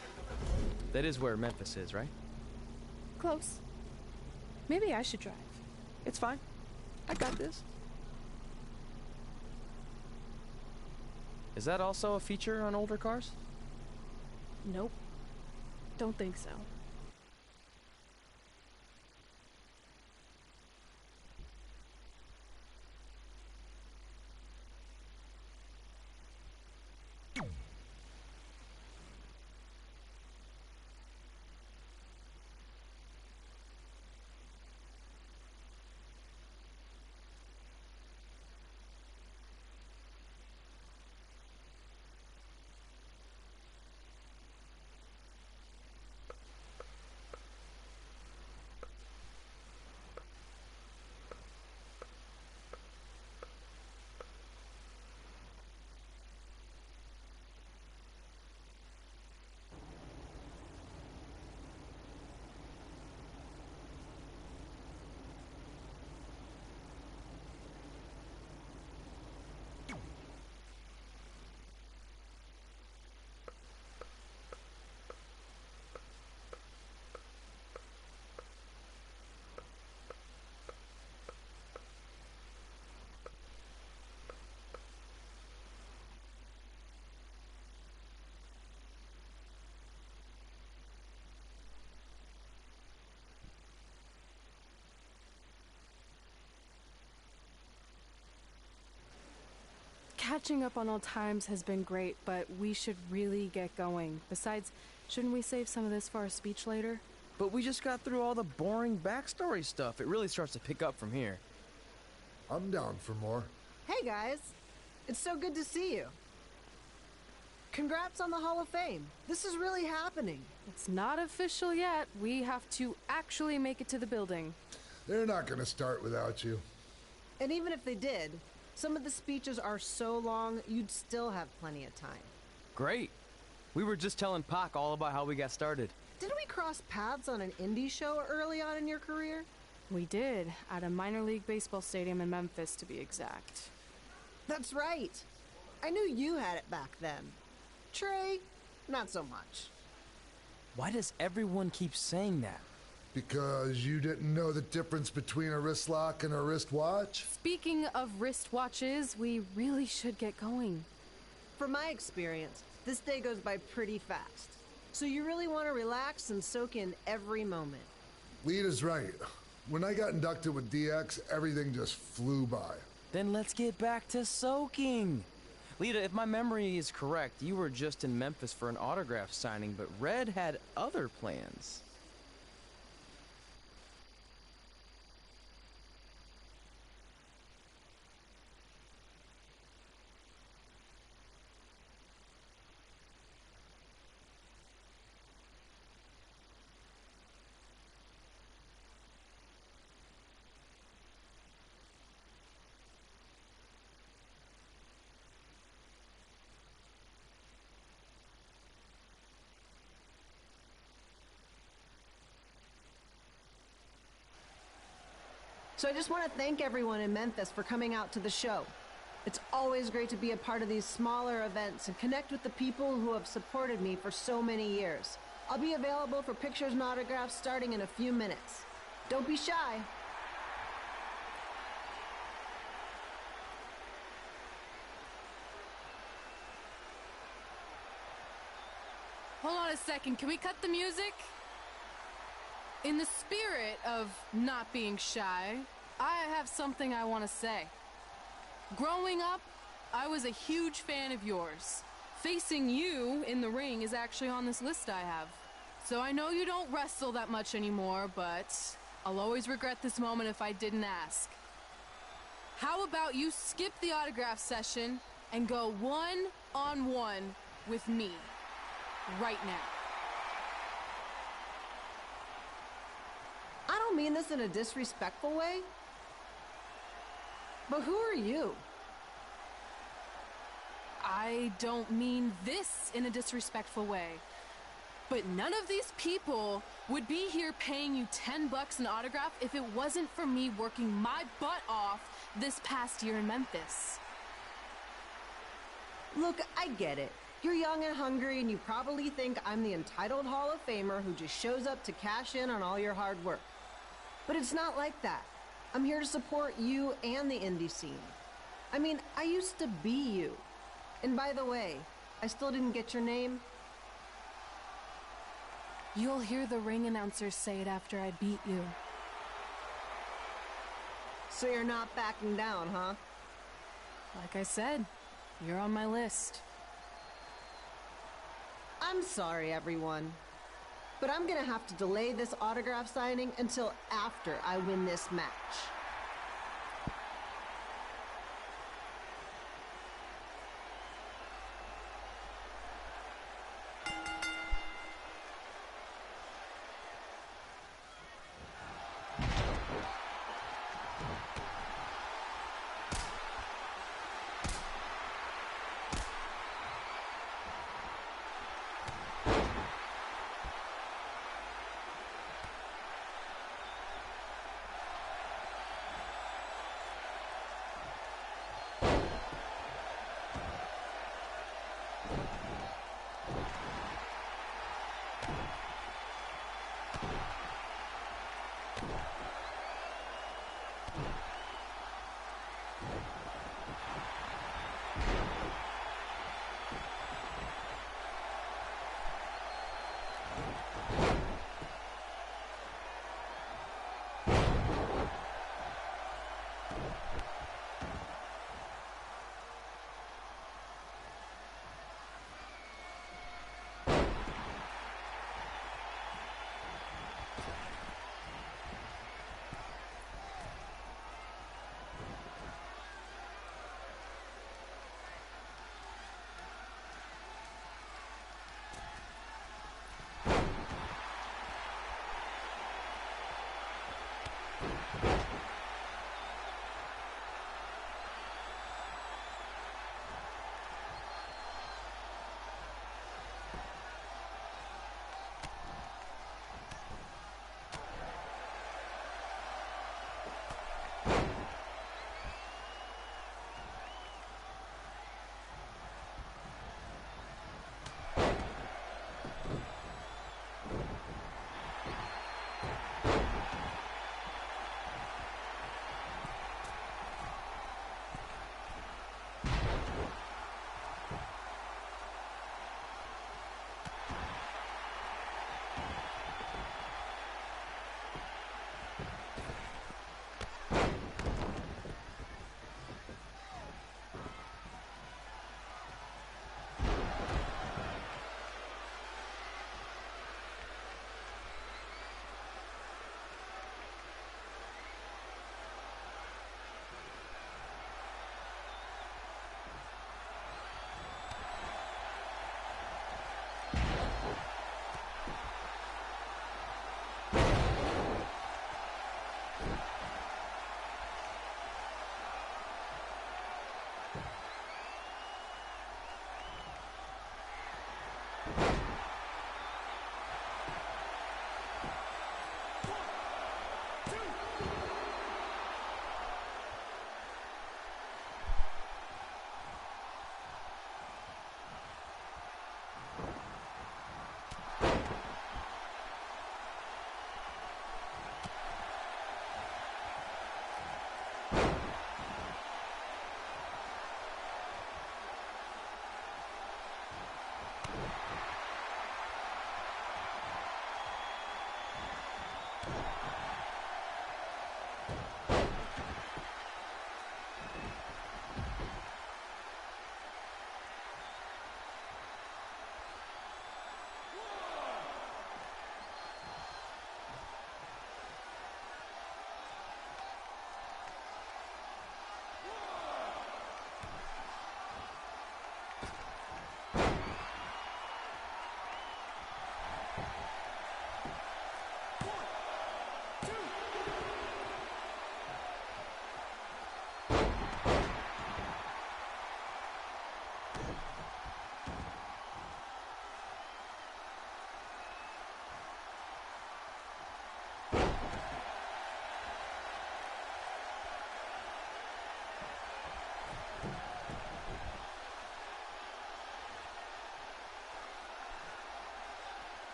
B: That is where Memphis is, right?
C: close. Maybe I should drive.
B: It's fine. I got this. Is that also a feature on older cars?
C: Nope. Don't think so. Catching up on old times has been great, but we should really get going. Besides, shouldn't we save some of this for our speech later?
B: But we just got through all the boring backstory stuff. It really starts to pick up from here.
H: I'm down for more.
O: Hey guys, it's so good to see you. Congrats on the Hall of Fame. This is really happening.
C: It's not official yet. We have to actually make it to the building.
H: They're not gonna start without you.
O: And even if they did, some of the speeches are so long, you'd still have plenty of time.
B: Great. We were just telling Pac all about how we got started.
O: Didn't we cross paths on an indie show early on in your career?
C: We did, at a minor league baseball stadium in Memphis, to be exact.
O: That's right. I knew you had it back then. Trey, not so much.
B: Why does everyone keep saying that?
H: Because you didn't know the difference between a wrist lock and a wristwatch?
C: Speaking of wristwatches, we really should get going.
O: From my experience, this day goes by pretty fast. So you really want to relax and soak in every moment.
H: Lita's right. When I got inducted with DX, everything just flew by.
B: Then let's get back to soaking. Lita, if my memory is correct, you were just in Memphis for an autograph signing, but Red had other plans.
O: So I just want to thank everyone in Memphis for coming out to the show. It's always great to be a part of these smaller events and connect with the people who have supported me for so many years. I'll be available for pictures and autographs starting in a few minutes. Don't be shy.
C: Hold on a second, can we cut the music? In the spirit of not being shy, I have something I want to say. Growing up, I was a huge fan of yours. Facing you in the ring is actually on this list I have. So I know you don't wrestle that much anymore, but I'll always regret this moment if I didn't ask. How about you skip the autograph session and go one-on-one with me right now?
O: I don't mean this in a disrespectful way, but who are you?
C: I don't mean this in a disrespectful way, but none of these people would be here paying you $10 an autograph if it wasn't for me working my butt off this past year in Memphis.
O: Look, I get it. You're young and hungry, and you probably think I'm the entitled Hall of Famer who just shows up to cash in on all your hard work. But it's not like that. I'm here to support you and the indie scene. I mean, I used to be you. And by the way, I still didn't get your name.
C: You'll hear the ring announcers say it after I beat you.
O: So you're not backing down, huh?
C: Like I said, you're on my list.
O: I'm sorry, everyone. But I'm gonna have to delay this autograph signing until after I win this match.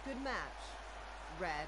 O: Good match, Red.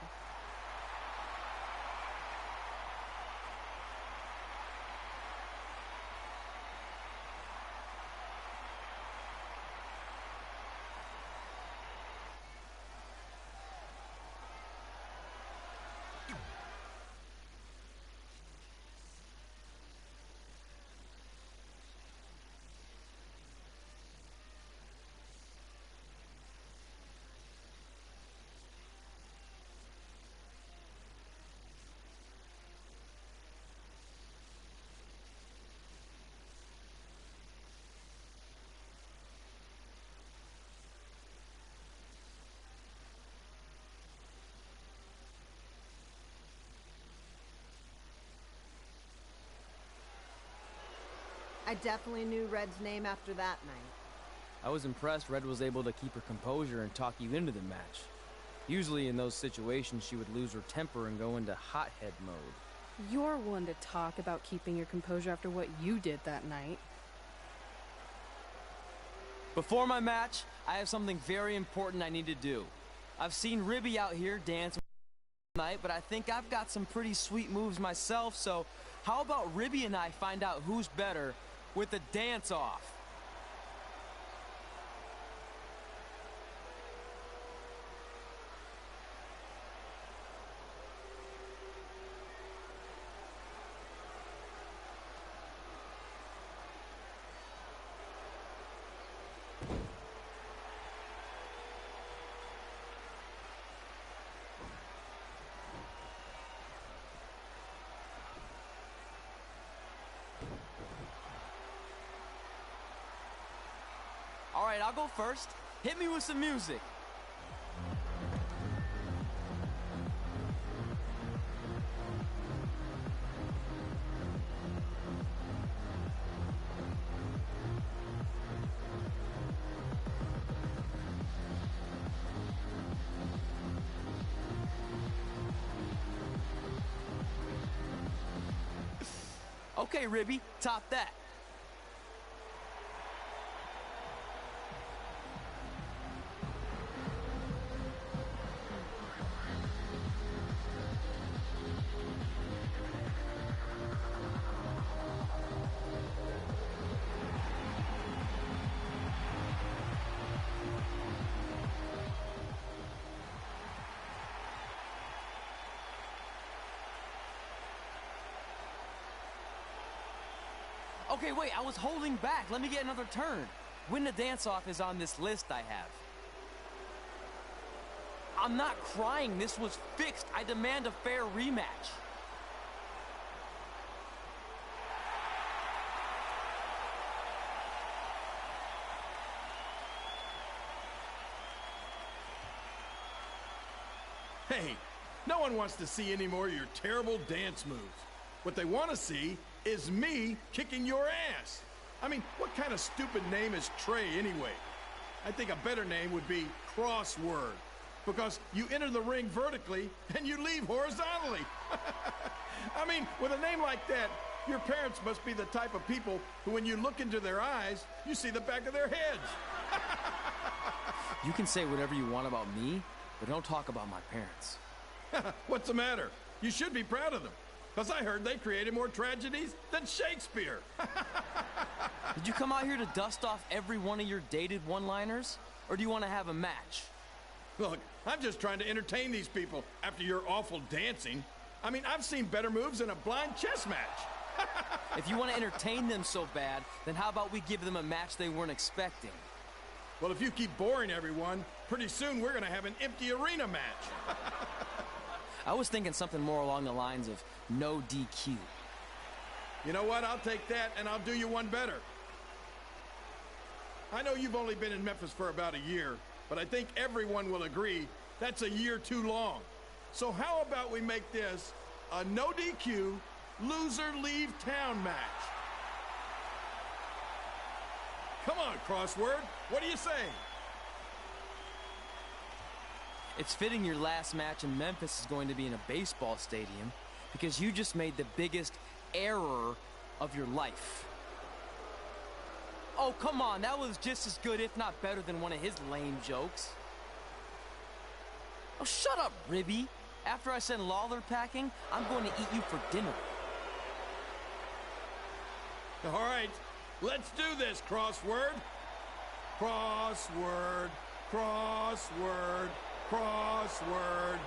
O: I definitely knew Red's name after that night.
B: I was impressed Red was able to keep her composure and talk you into the match. Usually in those situations, she would lose her temper and go into hothead mode.
C: You're one to talk about keeping your composure after what you did that night.
B: Before my match, I have something very important I need to do. I've seen Ribby out here dance tonight, but I think I've got some pretty sweet moves myself, so how about Ribby and I find out who's better with the dance-off? All right, I'll go first. Hit me with some music. Okay, Ribby, top that. Okay, wait, I was holding back. Let me get another turn. Win the dance-off is on this list I have. I'm not crying. This was fixed. I demand a fair rematch.
P: Hey, no one wants to see any more of your terrible dance moves. What they want to see is me kicking your ass. I mean, what kind of stupid name is Trey anyway? I think a better name would be crossword, because you enter the ring vertically and you leave horizontally. I mean, with a name like that, your parents must be the type of people who, when you look into their eyes, you see the back of their heads.
B: You can say whatever you want about me, but don't talk about my parents.
P: What's the matter? You should be proud of them, because I heard they created more tragedies than Shakespeare.
B: Did you come out here to dust off every one of your dated one-liners? Or do you want to have a match?
P: Look, I'm just trying to entertain these people after your awful dancing. I mean, I've seen better moves in a blind chess match.
B: If you want to entertain them so bad, then how about we give them a match they weren't expecting?
P: Well, if you keep boring everyone, pretty soon we're going to have an empty arena match.
B: I was thinking something more along the lines of no DQ.
P: You know what? I'll take that, and I'll do you one better. I know you've only been in Memphis for about a year, but I think everyone will agree that's a year too long. So how about we make this a no DQ, loser leave town match? Come on, Crossword. What do you say?
B: It's fitting your last match in Memphis is going to be in a baseball stadium because you just made the biggest error of your life. Oh, come on. That was just as good, if not better, than one of his lame jokes. Oh, shut up, Ribby. After I send Lawler packing, I'm going to eat you for dinner.
P: All right, let's do this, Crossword. Crossword, crossword, crossword.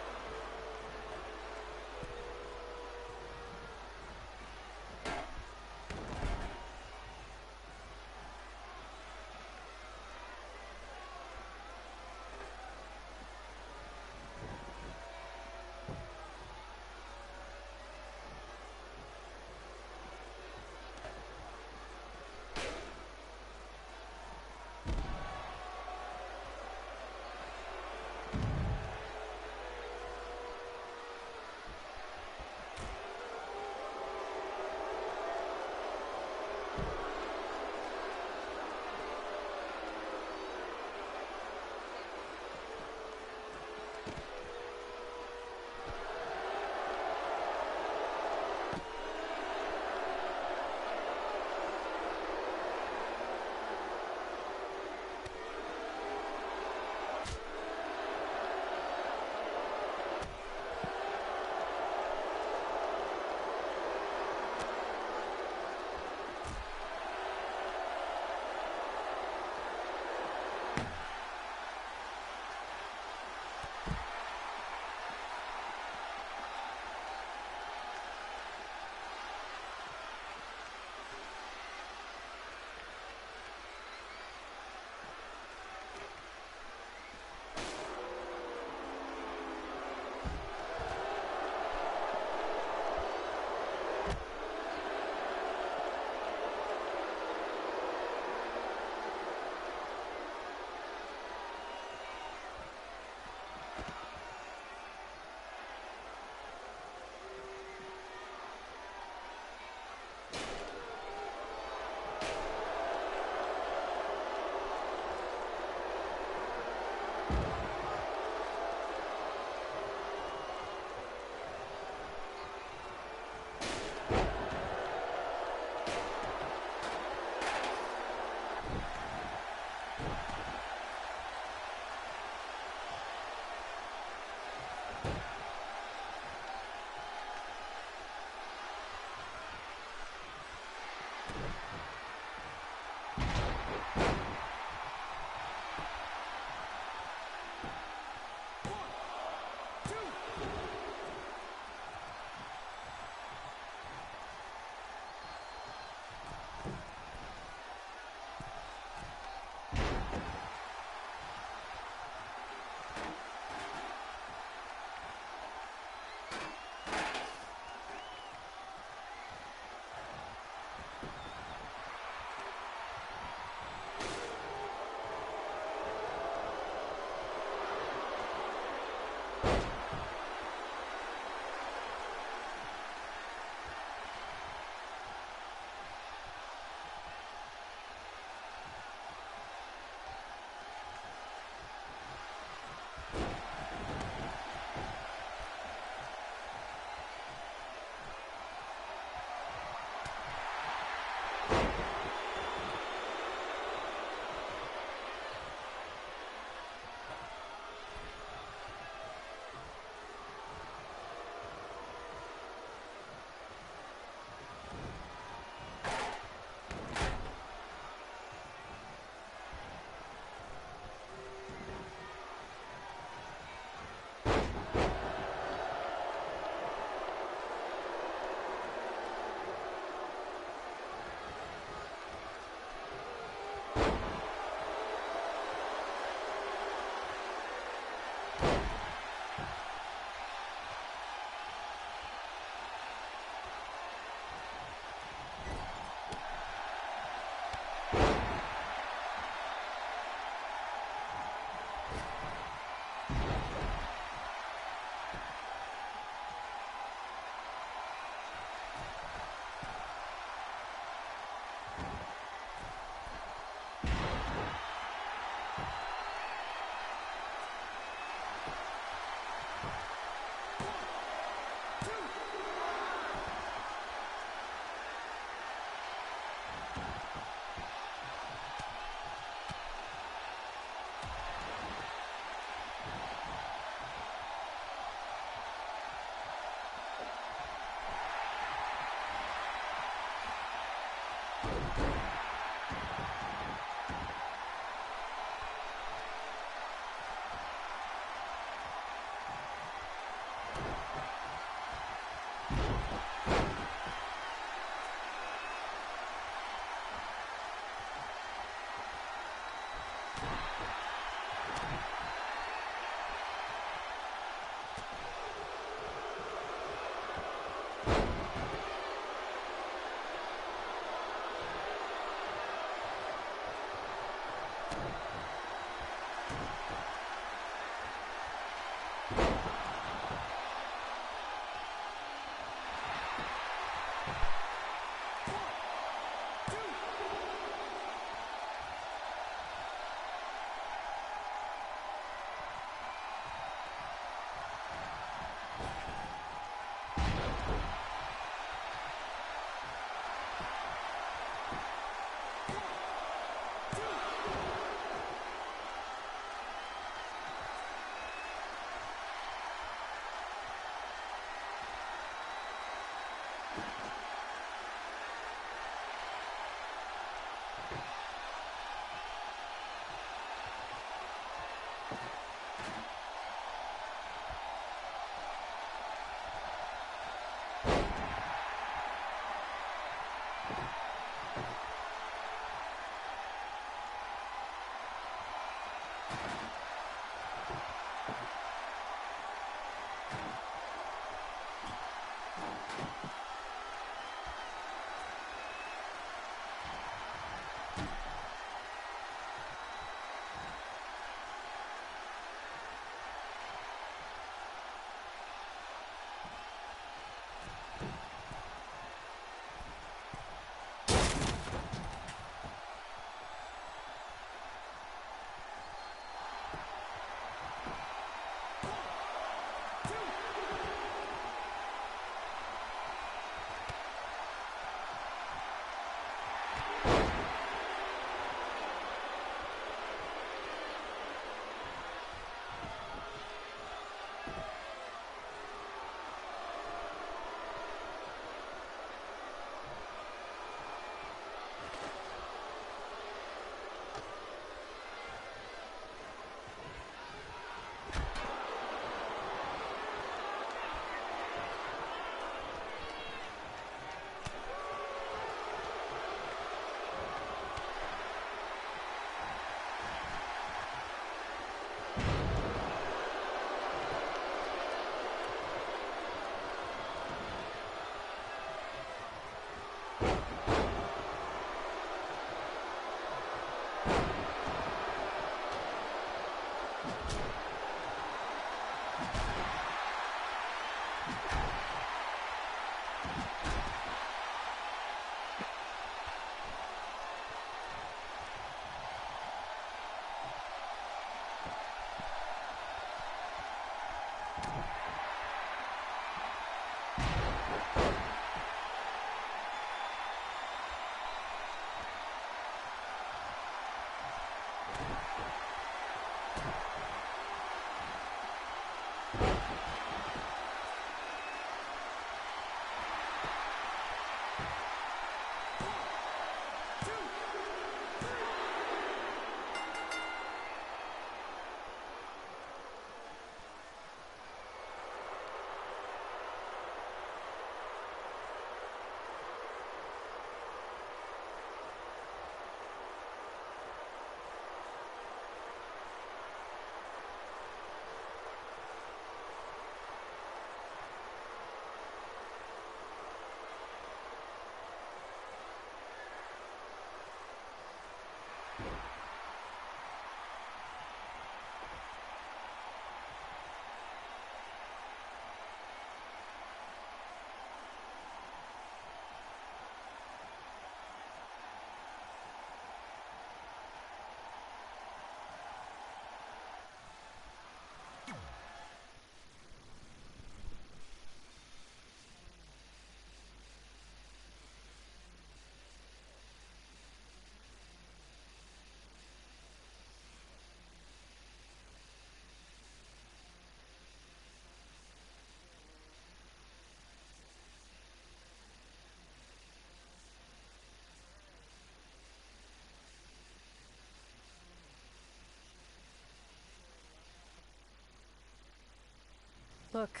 C: Look,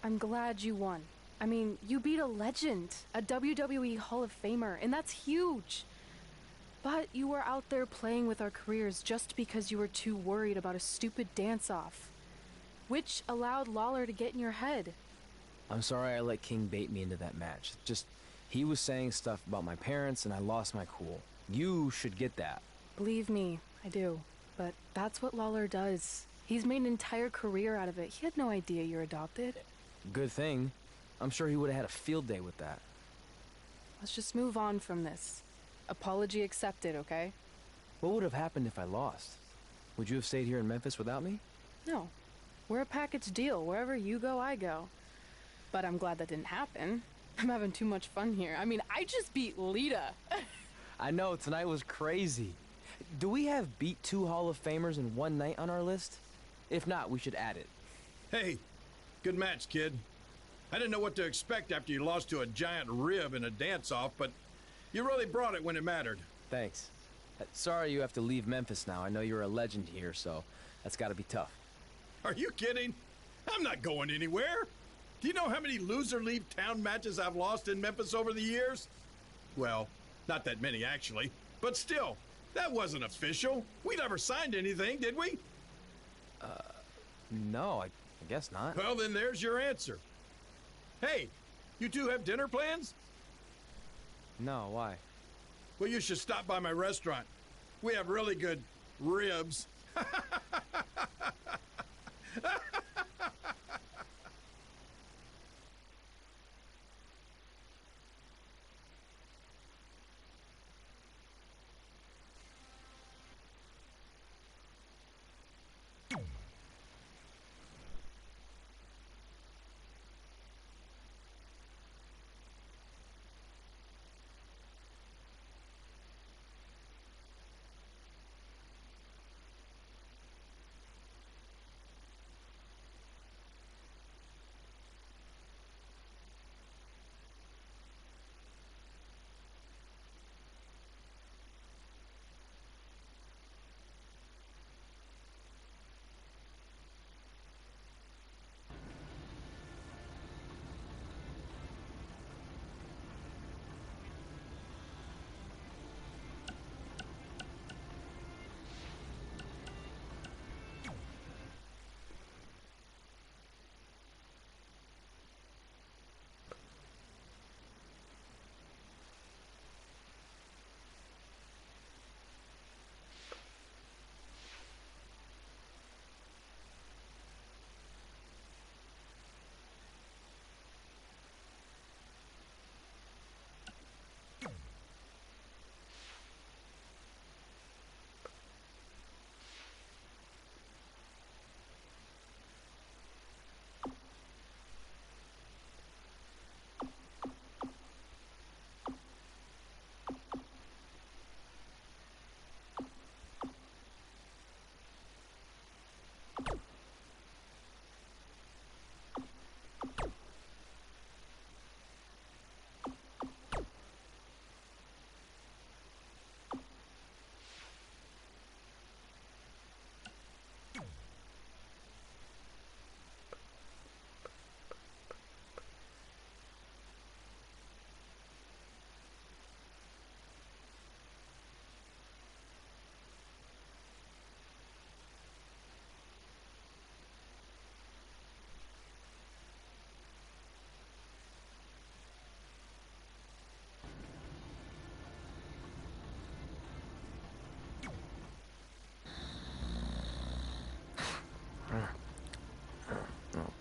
C: I'm glad you won. I mean, you beat a legend, a WWE Hall of Famer, and that's huge. But you were out there playing with our careers just because you were too worried about a stupid dance-off, which allowed Lawler to get in your head.
B: I'm sorry I let King bait me into that match. Just, he was saying stuff about my parents and I lost my cool. You should get that.
C: Believe me, I do. But that's what Lawler does. He's made an entire career out of it. He had no idea you're adopted.
B: Good thing. I'm sure he would have had a field day with that.
C: Let's just move on from this. Apology accepted, okay?
B: What would have happened if I lost? Would you have stayed here in Memphis without me?
C: No. We're a package deal. Wherever you go, I go. But I'm glad that didn't happen. I'm having too much fun here. I mean, I just beat Lita.
B: I know, tonight was crazy. Do we have beat 2 Hall of Famers in one night on our list? If not, we should add it.
P: Hey, good match, kid. I didn't know what to expect after you lost to a giant rib in a dance-off, but you really brought it when it mattered.
B: Thanks. Sorry you have to leave Memphis now. I know you're a legend here, so that's gotta be tough.
P: Are you kidding? I'm not going anywhere. Do you know how many loser leave town matches I've lost in Memphis over the years? Well, not that many actually, but still, that wasn't official. We never signed anything, did we?
B: No, I guess not.
P: Well, then there's your answer. Hey, you two have dinner plans?
B: No, why?
P: Well, you should stop by my restaurant. We have really good ribs.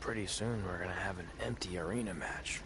B: Pretty soon we're gonna have an empty arena match.